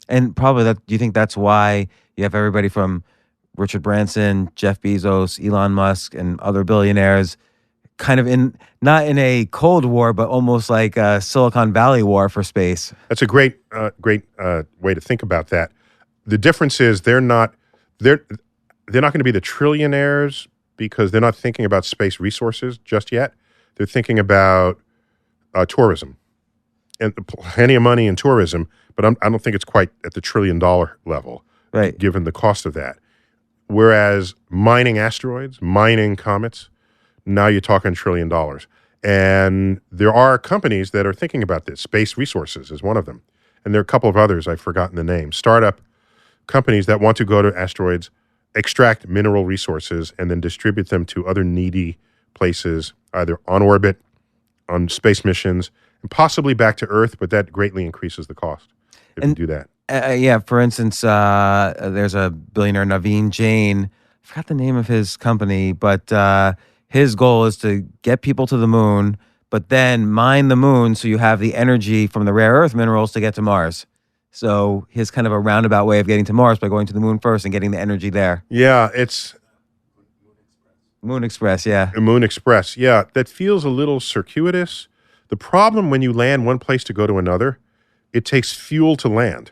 And probably do you think that's why you have everybody from Richard Branson, Jeff Bezos, Elon Musk, and other billionaires kind of not in a Cold War, but almost like a Silicon Valley war for space? That's a great way to think about that. The difference is they're not going to be the trillionaires because they're not thinking about space resources just yet. They're thinking about tourism and plenty of money in tourism, but I don't think it's quite at the $1 trillion level, right? Given the cost of that. Whereas mining asteroids, mining comets, now you're talking $1 trillion. And there are companies that are thinking about this. Space Resources is one of them. And there are a couple of others, I've forgotten the name. Startup companies that want to go to asteroids, extract mineral resources, and then distribute them to other needy places, either on orbit, on space missions, and possibly back to Earth, but that greatly increases the cost if you do that. For instance, there's a billionaire, Naveen Jain. I forgot the name of his company, but his goal is to get people to the moon, but then mine the moon so you have the energy from the rare earth minerals to get to Mars. So his kind of a roundabout way of getting to Mars by going to the moon first and getting the energy there. Yeah, it's Moon Express, yeah. Moon Express, yeah. That feels a little circuitous. The problem when you land one place to go to another, it takes fuel to land.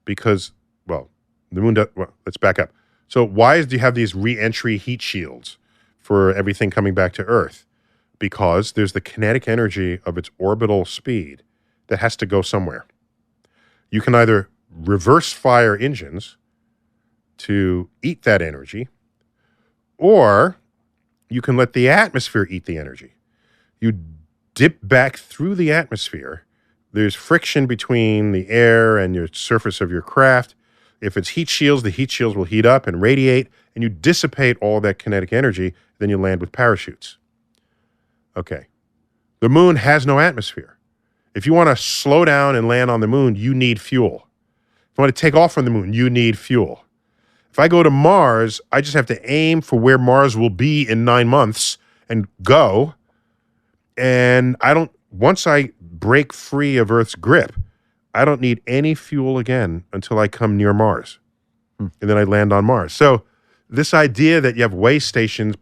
Because, the moon does, let's back up. So why do you have these re-entry heat shields for everything coming back to Earth? Because there's the kinetic energy of its orbital speed that has to go somewhere. You can either reverse fire engines to eat that energy, or you can let the atmosphere eat the energy. You dip back through the atmosphere There's friction between the air and your surface of your craft. If it's heat shields, the heat shields will heat up and radiate, and you dissipate all that kinetic energy, then you land with parachutes. Okay. The moon has no atmosphere. If you want to slow down and land on the moon, you need fuel. If you want to take off from the moon, you need fuel. If I go to Mars, I just have to aim for where Mars will be in 9 months and go. And once I break free of Earth's grip, I don't need any fuel again until I come near Mars. And then I land on Mars. So this idea that you have way stations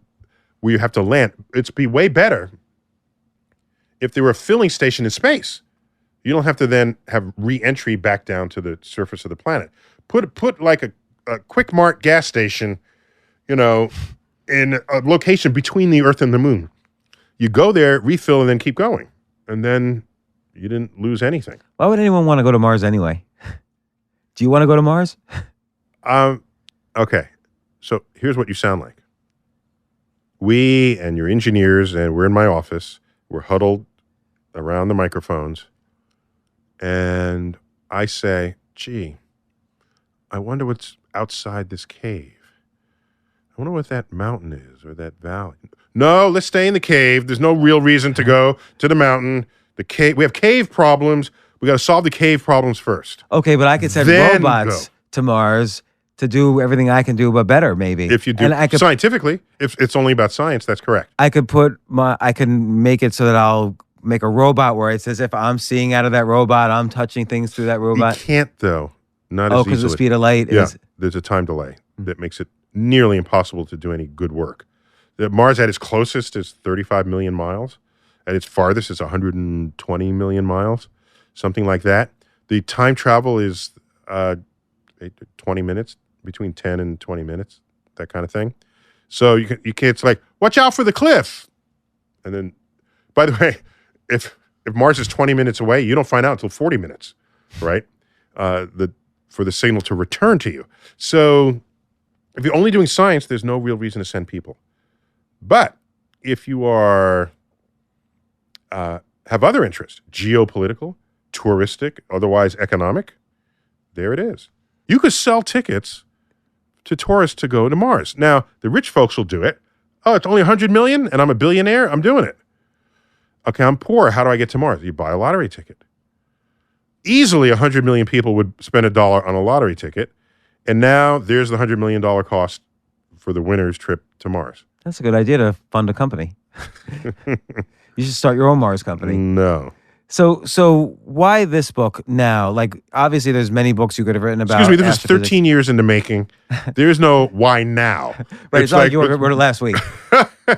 where you have to land, it'd be way better if there were a filling station in space. You don't have to then have re-entry back down to the surface of the planet. Put like a Quick Mart gas station, in a location between the Earth and the moon. You go there, refill, and then keep going. And then you didn't lose anything. Why would anyone want to go to Mars anyway? Do you want to go to Mars? Okay. So here's what you sound like. We and your engineers, and we're in my office, we're huddled around the microphones, and I say, gee, I wonder what's outside this cave. I wonder what that mountain is or that valley. No, let's stay in the cave. There's no real reason to go to the mountain. The cave. We have cave problems. We got to solve the cave problems first. Okay, but I could send Then robots go. to Mars to do everything I can do, but better, maybe. If you do, and I could, scientifically, if it's only about science, that's correct. I can make it so that I'll make a robot where it's as if I'm seeing out of that robot, I'm touching things through that robot. You can't, though. Not as easily. Because the speed of light Yeah, is... there's a time delay that makes it nearly impossible to do any good work. Mars at its closest is 35 million miles. At its farthest is 120 million miles, something like that. The time travel is 20 minutes, between 10 and 20 minutes, that kind of thing. So you can it's like, watch out for the cliff. And then, by the way, if Mars is 20 minutes away, you don't find out until 40 minutes, right? For the signal to return to you. So if you're only doing science, there's no real reason to send people. But if you are have other interests, geopolitical, touristic, otherwise economic, there it is. You could sell tickets to tourists to go to Mars. Now, the rich folks will do it. Oh, it's only 100 million and I'm a billionaire? I'm doing it. Okay, I'm poor. How do I get to Mars? You buy a lottery ticket. Easily 100 million people would spend $1 on a lottery ticket. And now there's the $100 million cost for the winner's trip to Mars. That's a good idea to fund a company. You should start your own Mars company. No. So why this book now? Like, obviously, there's many books you could have written about. Excuse me, this was 13 years in the making. There's no why now. Right, it's like you wrote it last week.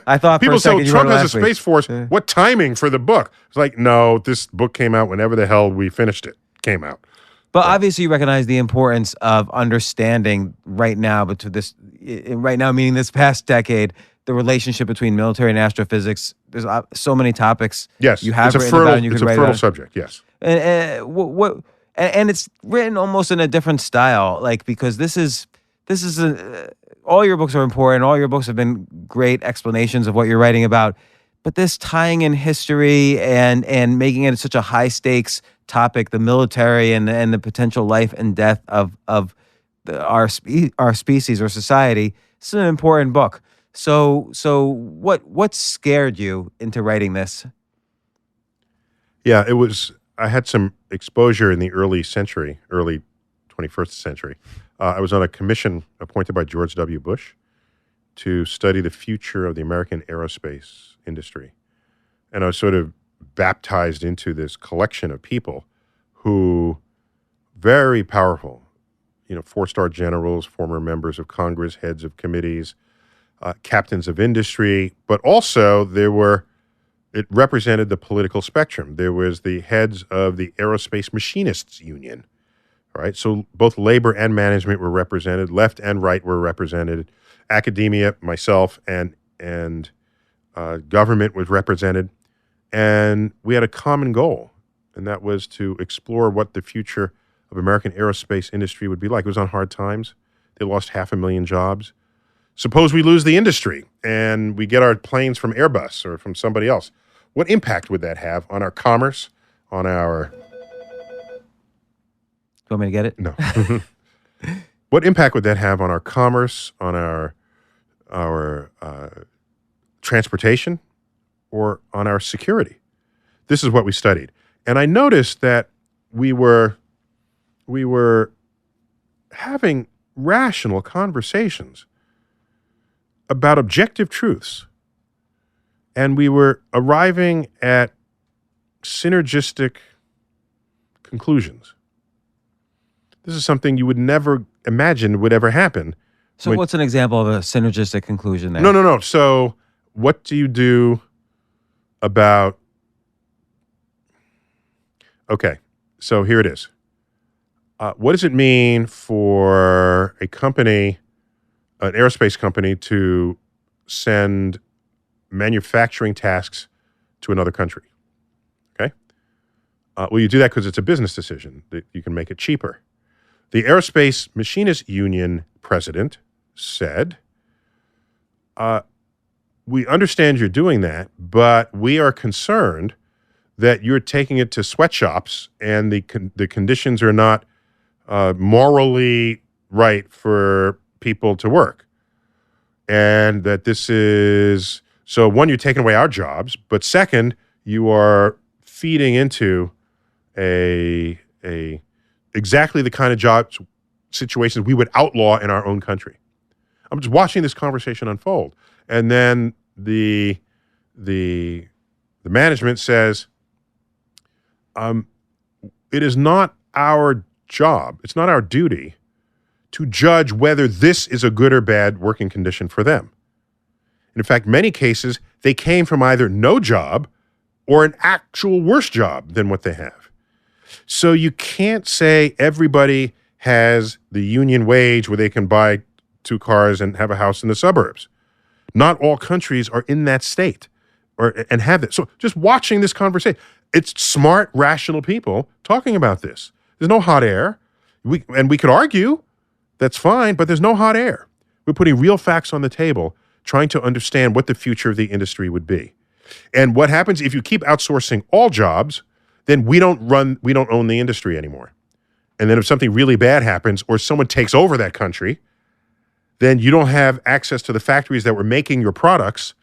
I thought people for a second say you wrote Trump it has a last week. Space Force. What timing for the book? It's like, no, this book came out whenever the hell we finished it. Came out. But obviously, you recognize the importance of understanding right now, meaning this past decade, the relationship between military and astrophysics. There's so many topics. Yes, you have it's written about, and you it's could a write fertile about. subject. Yes, and it's written almost in a different style, like because this is all your books are important. All your books have been great explanations of what you're writing about, but this tying in history and making it such a high stakes topic, the military and the potential life and death of our species or society. It's an important book. So what scared you into writing this? Yeah, it was. I had some exposure in the early 21st century. I was on a commission appointed by George W. Bush to study the future of the American aerospace industry. And I was sort of baptized into this collection of people who, very powerful, 4-star generals, former members of Congress, heads of committees, captains of industry, but also it represented the political spectrum. There was the heads of the Aerospace Machinists Union, right? So both labor and management were represented, left and right were represented, academia, myself, and government was represented. And we had a common goal, and that was to explore what the future of American aerospace industry would be like. It was on hard times. They lost 500,000 jobs. Suppose we lose the industry and we get our planes from Airbus or from somebody else. What impact would that have on our commerce, on our you want me to get it? No. What impact would that have on our commerce, on our transportation, or on our security? This is what we studied. And I noticed that we were having rational conversations about objective truths. And we were arriving at synergistic conclusions. This is something you would never imagine would ever happen. So what's an example of a synergistic conclusion there? No. So what do you do about... Okay, so here it is. What does it mean for a company, an aerospace company, to send manufacturing tasks to another country? Okay? Well, you do that because it's a business decision that you can make it cheaper. The Aerospace Machinists Union president said, we understand you're doing that, but we are concerned that you're taking it to sweatshops and the conditions are not morally right for people to work. And that this is... So one, you're taking away our jobs, but second, you are feeding into exactly the kind of job situations we would outlaw in our own country. I'm just watching this conversation unfold. And then the management says, it is not our job, it's not our duty to judge whether this is a good or bad working condition for them. In fact, many cases, they came from either no job or an actual worse job than what they have. So you can't say everybody has the union wage where they can buy 2 cars and have a house in the suburbs. Not all countries are in that state and have it. So just watching this conversation, it's smart, rational people talking about this. There's no hot air. We could argue, that's fine, but there's no hot air. We're putting real facts on the table, trying to understand what the future of the industry would be. And what happens if you keep outsourcing all jobs, then we don't own the industry anymore. And then if something really bad happens or someone takes over that country, then you don't have access to the factories that were making your products.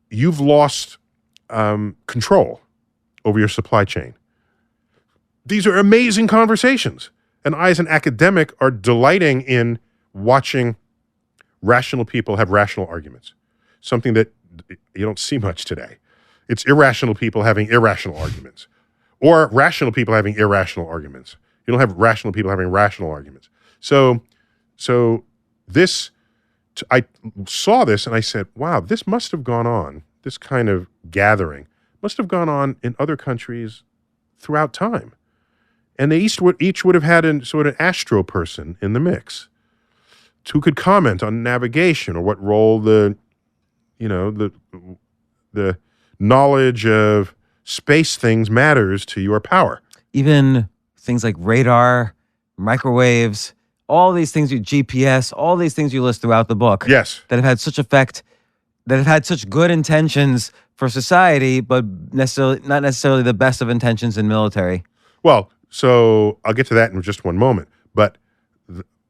You've lost control over your supply chain. These are amazing conversations. And I, as an academic, are delighting in watching rational people have rational arguments, something that you don't see much today. It's irrational people having irrational arguments, or rational people having irrational arguments. You don't have rational people having rational arguments. So this, I saw this and I said, wow, this must have gone on, this kind of gathering must have gone on in other countries throughout time. And they each would have had an astro person in the mix who could comment on navigation or what role the knowledge of space things matters to your power. Even things like radar, microwaves, all these things, GPS, all these things you list throughout the book. Yes. That have had such effect, that have had such good intentions for society, but not necessarily the best of intentions in military. Well, so I'll get to that in just one moment. But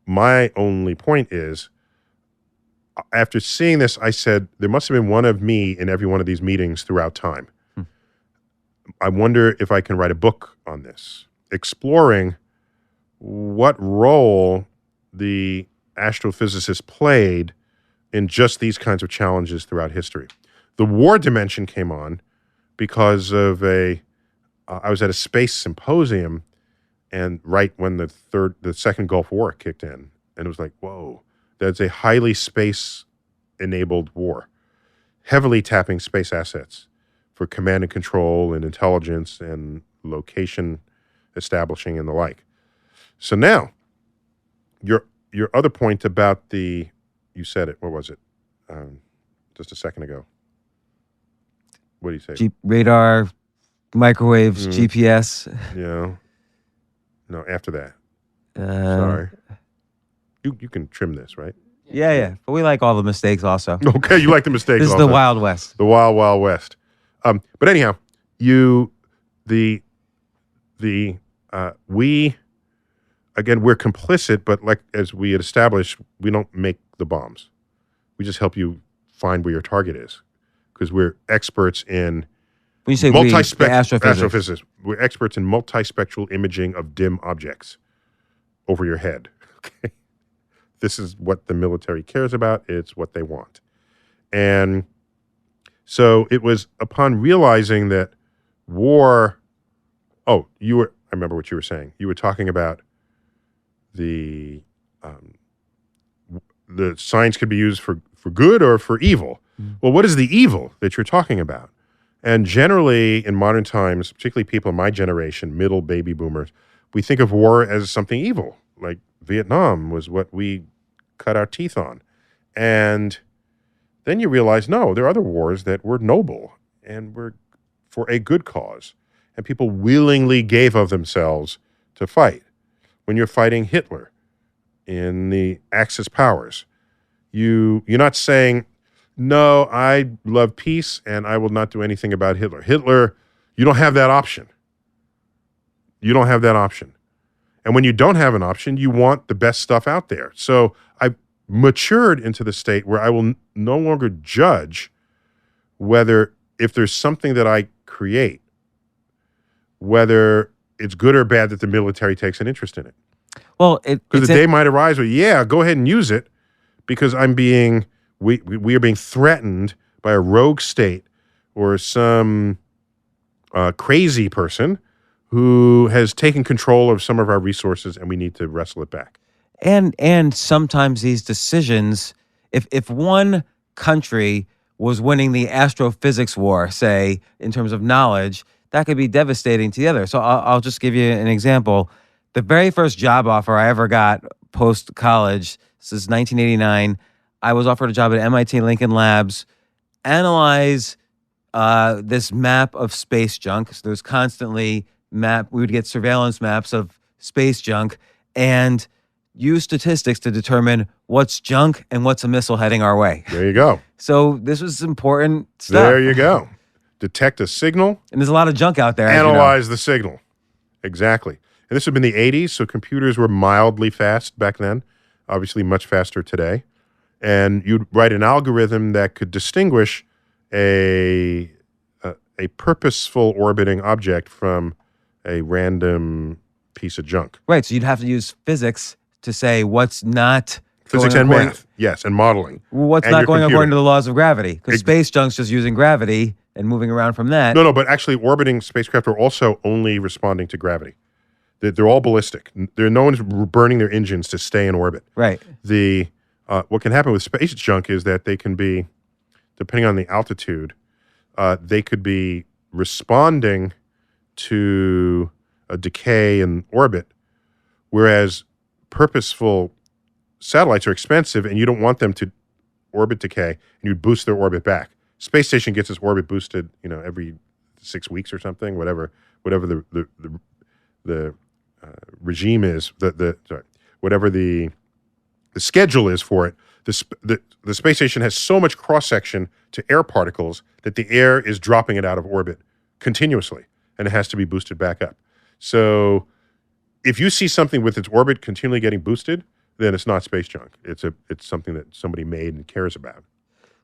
my only point is, after seeing this, I said, there must have been one of me in every one of these meetings throughout time. I wonder if I can write a book on this, exploring what role the astrophysicists played in just these kinds of challenges throughout history. The war dimension came on because of I was at a space symposium, and right when the second Gulf War kicked in, and it was like, whoa, that's a highly space-enabled war, heavily tapping space assets for command and control and intelligence and location establishing and the like. So now, your other point about you said it, what was it? Just a second ago. What do you say? Radar, microwaves, GPS. Yeah. No, after that. Sorry. You can trim this, right? Yeah. But we like all the mistakes also. Okay, you like the mistakes This is also. the Wild West. The Wild, Wild West. But anyhow, we, again, we're complicit, but like as we had established, we don't make the bombs. We just help you find where your target is, because we're experts in When you say we, the astrophysics. We're experts in multispectral imaging of dim objects over your head. Okay, this is what the military cares about. It's what they want, and so it was upon realizing that war. Oh, I remember what you were saying. You were talking about the science could be used for good or for evil. Mm. Well, what is the evil that you're talking about? And generally, in modern times, particularly people in my generation, middle baby boomers, we think of war as something evil. Like Vietnam was what we cut our teeth on. And then you realize, no, there are other wars that were noble and were for a good cause. And people willingly gave of themselves to fight. When you're fighting Hitler in the Axis powers, you're not saying, no, I love peace and I will not do anything about Hitler. Hitler, you don't have that option. You don't have that option. And when you don't have an option, you want the best stuff out there. So I've matured into the state where I will no longer judge whether, if there's something that I create, whether it's good or bad that the military takes an interest in it. Well, because the day might arise where, yeah, go ahead and use it, because we are being threatened by a rogue state or some crazy person who has taken control of some of our resources, and we need to wrestle it back. And sometimes these decisions, if one country was winning the astrophysics war, say, in terms of knowledge, that could be devastating to the other. So I'll just give you an example. The very first job offer I ever got post-college, this is 1989, I was offered a job at MIT Lincoln Labs, analyze this map of space junk. So there's constantly we would get surveillance maps of space junk and use statistics to determine what's junk and what's a missile heading our way. There you go. So this was important stuff. There you go. Detect a signal. And there's a lot of junk out there. Analyze the signal. Exactly. And this had been the 80s, so computers were mildly fast back then, obviously much faster today. And you'd write an algorithm that could distinguish a purposeful orbiting object from a random piece of junk. Right, so you'd have to use physics to say what's not physics and math, yes, and modeling. What's not going according to the laws of gravity, because space junk's just using gravity and moving around from that. No, but actually orbiting spacecraft are also only responding to gravity. They're all ballistic. No one's burning their engines to stay in orbit. Right. What can happen with space junk is that they can be, depending on the altitude, they could be responding to a decay in orbit, whereas purposeful satellites are expensive and you don't want them to orbit decay, and you boost their orbit back. Space station gets its orbit boosted, every 6 weeks or something, whatever the regime is, whatever the schedule is for it. The space station has so much cross section to air particles that the air is dropping it out of orbit continuously, and it has to be boosted back up. So if you see something with its orbit continually getting boosted, then it's not space junk. It's something that somebody made and cares about.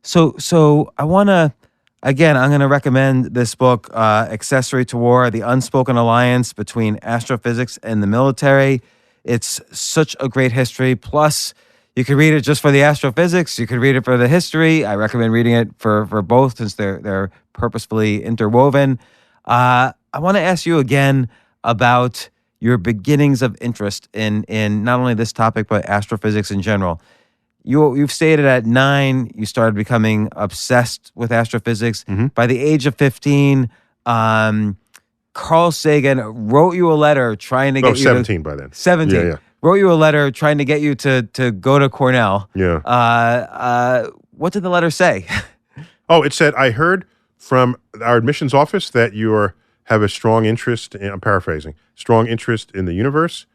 So I want to, again, I'm going to recommend this book, Accessory to War, The Unspoken Alliance Between Astrophysics and the Military. It's such a great history. Plus, you could read it just for the astrophysics. You could read it for the history. I recommend reading it for both, since they're purposefully interwoven. I want to ask you again about your beginnings of interest in not only this topic, but astrophysics in general. You've stated at 9, you started becoming obsessed with astrophysics. Mm-hmm. By the age of 15, Carl Sagan wrote you a letter trying to get you 17 by then. 17. Yeah. Wrote you a letter trying to get you to go to Cornell. Yeah. What did the letter say? Oh, it said, I heard from our admissions office that you have a strong interest in, I'm paraphrasing, strong interest in the universe.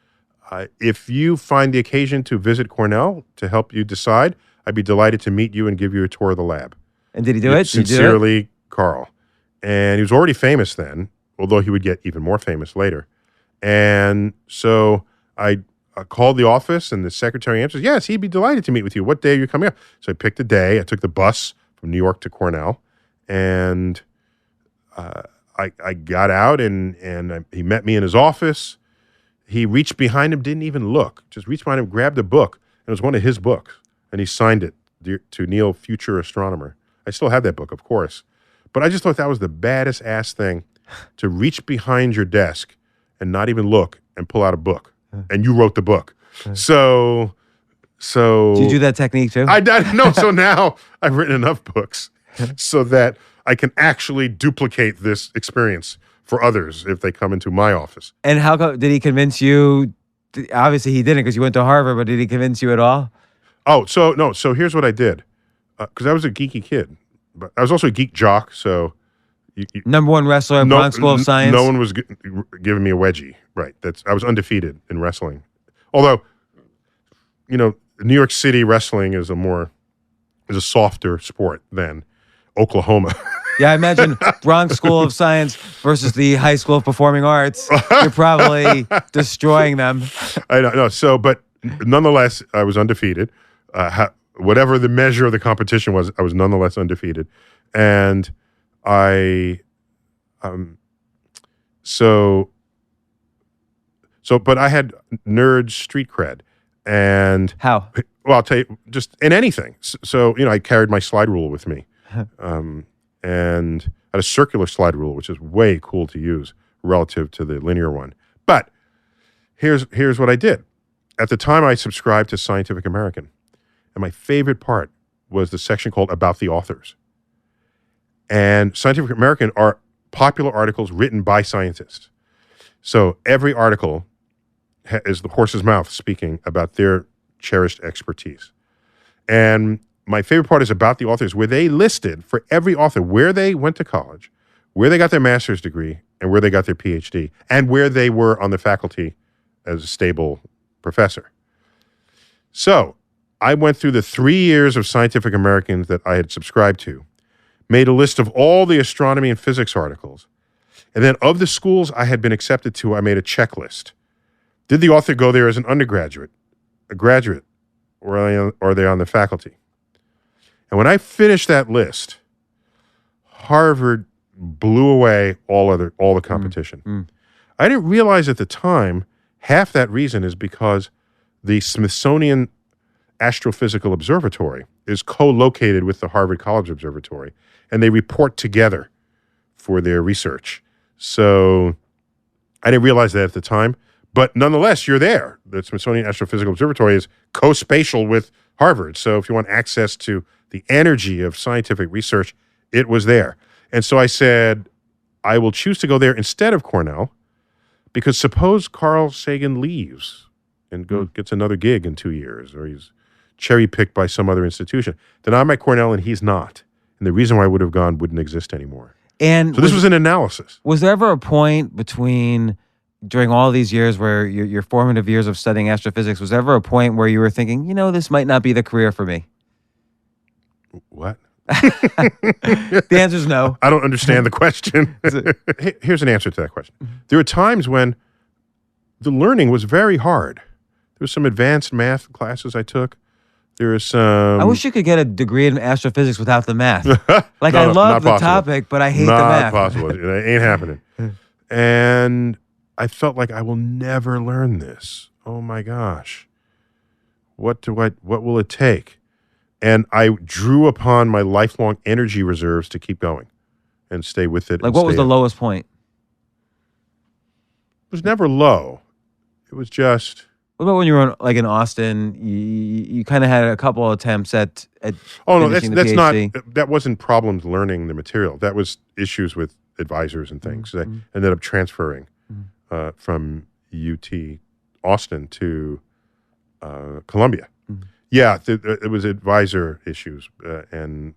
If you find the occasion to visit Cornell to help you decide, I'd be delighted to meet you and give you a tour of the lab. And did he do it? Sincerely, Carl. And he was already famous then. although he would get even more famous later. And so I called the office, and the secretary answers, yes, he'd be delighted to meet with you. What day are you coming up? So I picked a day. I took the bus from New York to Cornell, and I got out, and he met me in his office. He reached behind him, didn't even look, just reached behind him, grabbed a book, and it was one of his books, and he signed it to Neil, future astronomer. I still have that book, of course. But I just thought that was the baddest ass thing, to reach behind your desk and not even look and pull out a book. And you wrote the book. So Did you do that technique too? I no. So now I've written enough books so that I can actually duplicate this experience for others if they come into my office. And how did he convince you? Obviously he didn't, because you went to Harvard, but did he convince you at all? Oh, so no. So here's what I did. Because I was a geeky kid, but I was also a geek jock. So number one wrestler at Bronx School of Science. No one was giving me a wedgie. Right. I was undefeated in wrestling. Although, New York City wrestling is a softer sport than Oklahoma. Yeah, I imagine Bronx School of Science versus the High School of Performing Arts. You're probably destroying them. I don't know. So, but nonetheless, I was undefeated. Whatever the measure of the competition was, I was nonetheless undefeated. And but I had nerd street cred. And how? Well, I'll tell you, just in anything. So, I carried my slide rule with me. And I had a circular slide rule, which is way cool to use relative to the linear one. But here's what I did. At the time, I subscribed to Scientific American. And my favorite part was the section called About the Authors. And Scientific American are popular articles written by scientists. So every article is the horse's mouth speaking about their cherished expertise. And my favorite part is About the Authors, where they listed for every author where they went to college, where they got their master's degree, and where they got their PhD, and where they were on the faculty as a stable professor. So I went through the 3 years of Scientific Americans that I had subscribed to, made a list of all the astronomy and physics articles, and then of the schools I had been accepted to, I made a checklist. Did the author go there as an undergraduate, a graduate, or are they on the faculty? And when I finished that list, Harvard blew away all the competition. I didn't realize at the time half that reason is because the Smithsonian Astrophysical Observatory is co-located with the Harvard College Observatory, and they report together for their research. So I didn't realize that at the time, but nonetheless, you're there. The Smithsonian Astrophysical Observatory is co-spatial with Harvard. So if you want access to the energy of scientific research, it was there. And so I said, I will choose to go there instead of Cornell, because suppose Carl Sagan leaves and gets another gig in 2 years, or he's cherry-picked by some other institution. Then I'm at Cornell and he's not. And the reason why I would have gone wouldn't exist anymore. And so this was an analysis. Was there ever a point during all these years where your formative years of studying astrophysics, was there ever a point where you were thinking, this might not be the career for me? What? The answer is no. I don't understand the question. Here's an answer to that question. There were times when the learning was very hard. There was some advanced math classes I took. There is some... I wish you could get a degree in astrophysics without the math. I love the topic, but I hate the math. Not possible. It ain't happening. And I felt like I will never learn this. Oh my gosh. What will it take? And I drew upon my lifelong energy reserves to keep going and stay with it. What was the lowest point? It was never low. It was just... What about when you were in Austin? You kind of had a couple attempts at oh no, that's PhD. not. That wasn't problems learning the material. That was issues with advisors and things. I ended up transferring from UT Austin to Columbia. Yeah, it was advisor issues, and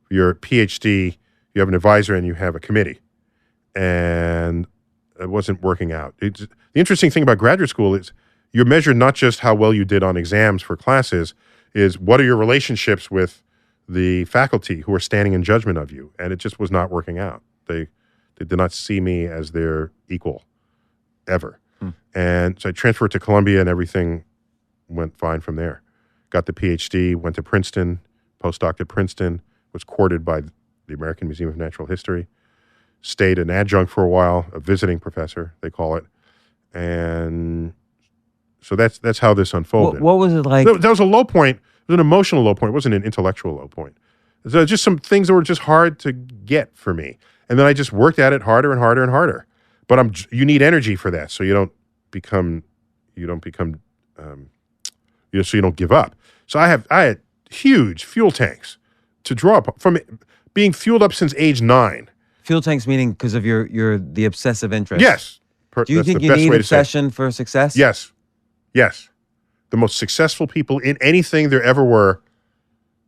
your PhD, you have an advisor and you have a committee, and it wasn't working out. The interesting thing about graduate school is you're measured not just how well you did on exams for classes, is what are your relationships with the faculty who are standing in judgment of you, and it just was not working out. They They did not see me as their equal ever. And so I transferred to Columbia and everything went fine from there. Got the PhD, went to Princeton, postdoc at Princeton, was courted by the American Museum of Natural History, stayed an adjunct for a while, a visiting professor, they call it. And so that's how this unfolded. What was it like? That was a low point. It was an emotional low point. It wasn't an intellectual low point. So just some things that were just hard to get for me. And then I just worked at it harder and harder and harder. But you need energy for that, so you don't give up. So I had huge fuel tanks to draw up from being fueled up since age 9. Fuel tanks meaning because of the obsessive interest. Yes. Do you think you need obsession for success? Yes. Yes. The most successful people in anything there ever were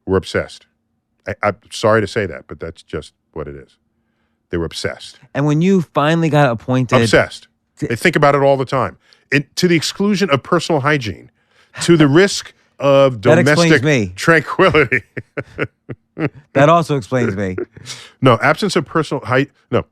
obsessed. I'm sorry to say that, but that's just what it is. They were obsessed. And when you finally got appointed... Obsessed. They think about it all the time. To the exclusion of personal hygiene, to the risk of domestic tranquility. That also explains me. No, absence of personal hygiene. No.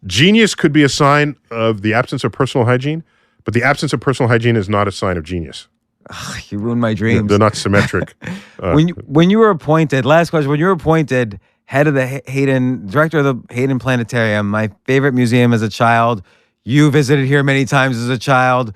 Genius could be a sign of the absence of personal hygiene, but the absence of personal hygiene is not a sign of genius. Ugh, you ruined my dreams. They're not symmetric. When you were appointed, last question, when you were appointed head of the director of the Hayden Planetarium, my favorite museum as a child, you visited here many times as a child.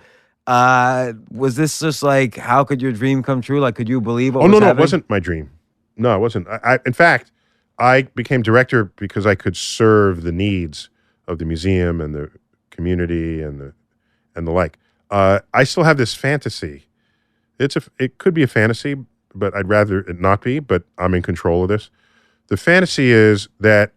Was this just like, how could your dream come true? Like, could you believe what was happening? No, it wasn't my dream. No, it wasn't. In fact, I became director because I could serve the needs of the museum and the community and the like. I still have this fantasy. It could be a fantasy, but I'd rather it not be, but I'm in control of this. The fantasy is that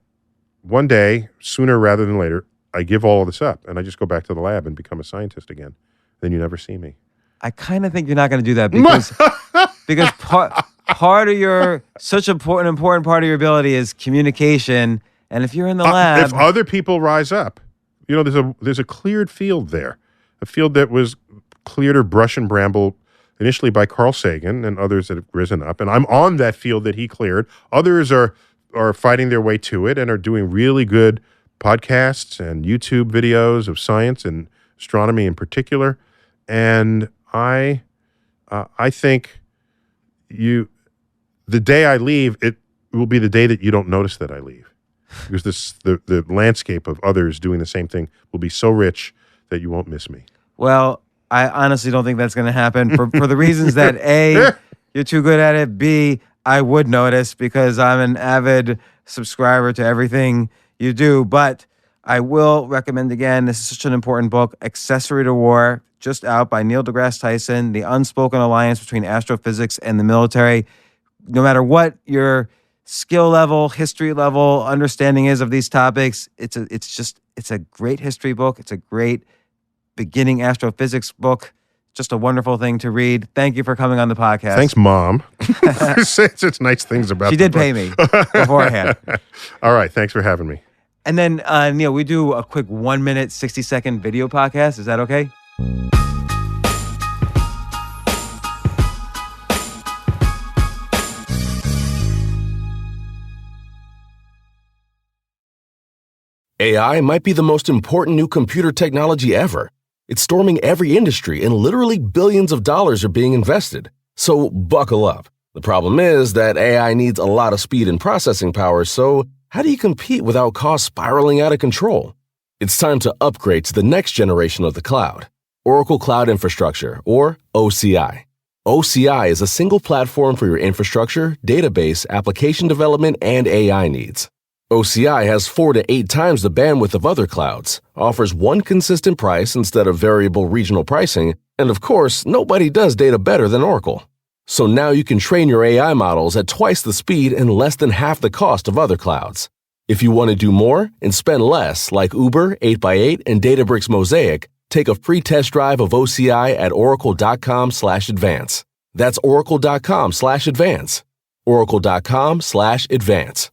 one day, sooner rather than later, I give all of this up and I just go back to the lab and become a scientist again. Then you never see me. I kind of think you're not going to do that because part of your such an important part of your ability is communication. And if you're in the lab, if other people rise up, there's a cleared field there, a field that was cleared or brush and bramble initially by Carl Sagan and others that have risen up, and I'm on that field that he cleared. Others are fighting their way to it and are doing really good podcasts and YouTube videos of science and astronomy in particular. And I think the day I leave, it will be the day that you don't notice that I leave, because the landscape of others doing the same thing will be so rich that you won't miss me. Well, I honestly don't think that's going to happen for the reasons that A, you're too good at it. B, I would notice because I'm an avid subscriber to everything you do. But I will recommend again, this is such an important book, Accessory to War, just out by Neil deGrasse Tyson, The Unspoken Alliance Between Astrophysics and the Military. No matter what your skill level, history level, understanding is of these topics, it's a great history book. It's a great beginning astrophysics book. Just a wonderful thing to read. Thank you for coming on the podcast. Thanks, Mom. It's nice things about She did pay me beforehand. All right. Thanks for having me. And then, Neil, we do a quick 1 minute, 60-second video podcast. Is that okay? AI might be the most important new computer technology ever. It's storming every industry and literally billions of dollars are being invested. So buckle up. The problem is that AI needs a lot of speed and processing power, so how do you compete without costs spiraling out of control? It's time to upgrade to the next generation of the cloud, Oracle Cloud Infrastructure, or OCI. OCI is a single platform for your infrastructure, database, application development, and AI needs. OCI has 4 to 8 times the bandwidth of other clouds, offers one consistent price instead of variable regional pricing, and of course, nobody does data better than Oracle. So now you can train your AI models at twice the speed and less than half the cost of other clouds. If you want to do more and spend less, like Uber, 8x8, and Databricks Mosaic, take a free test drive of OCI at oracle.com/advance. That's oracle.com/advance. oracle.com/advance.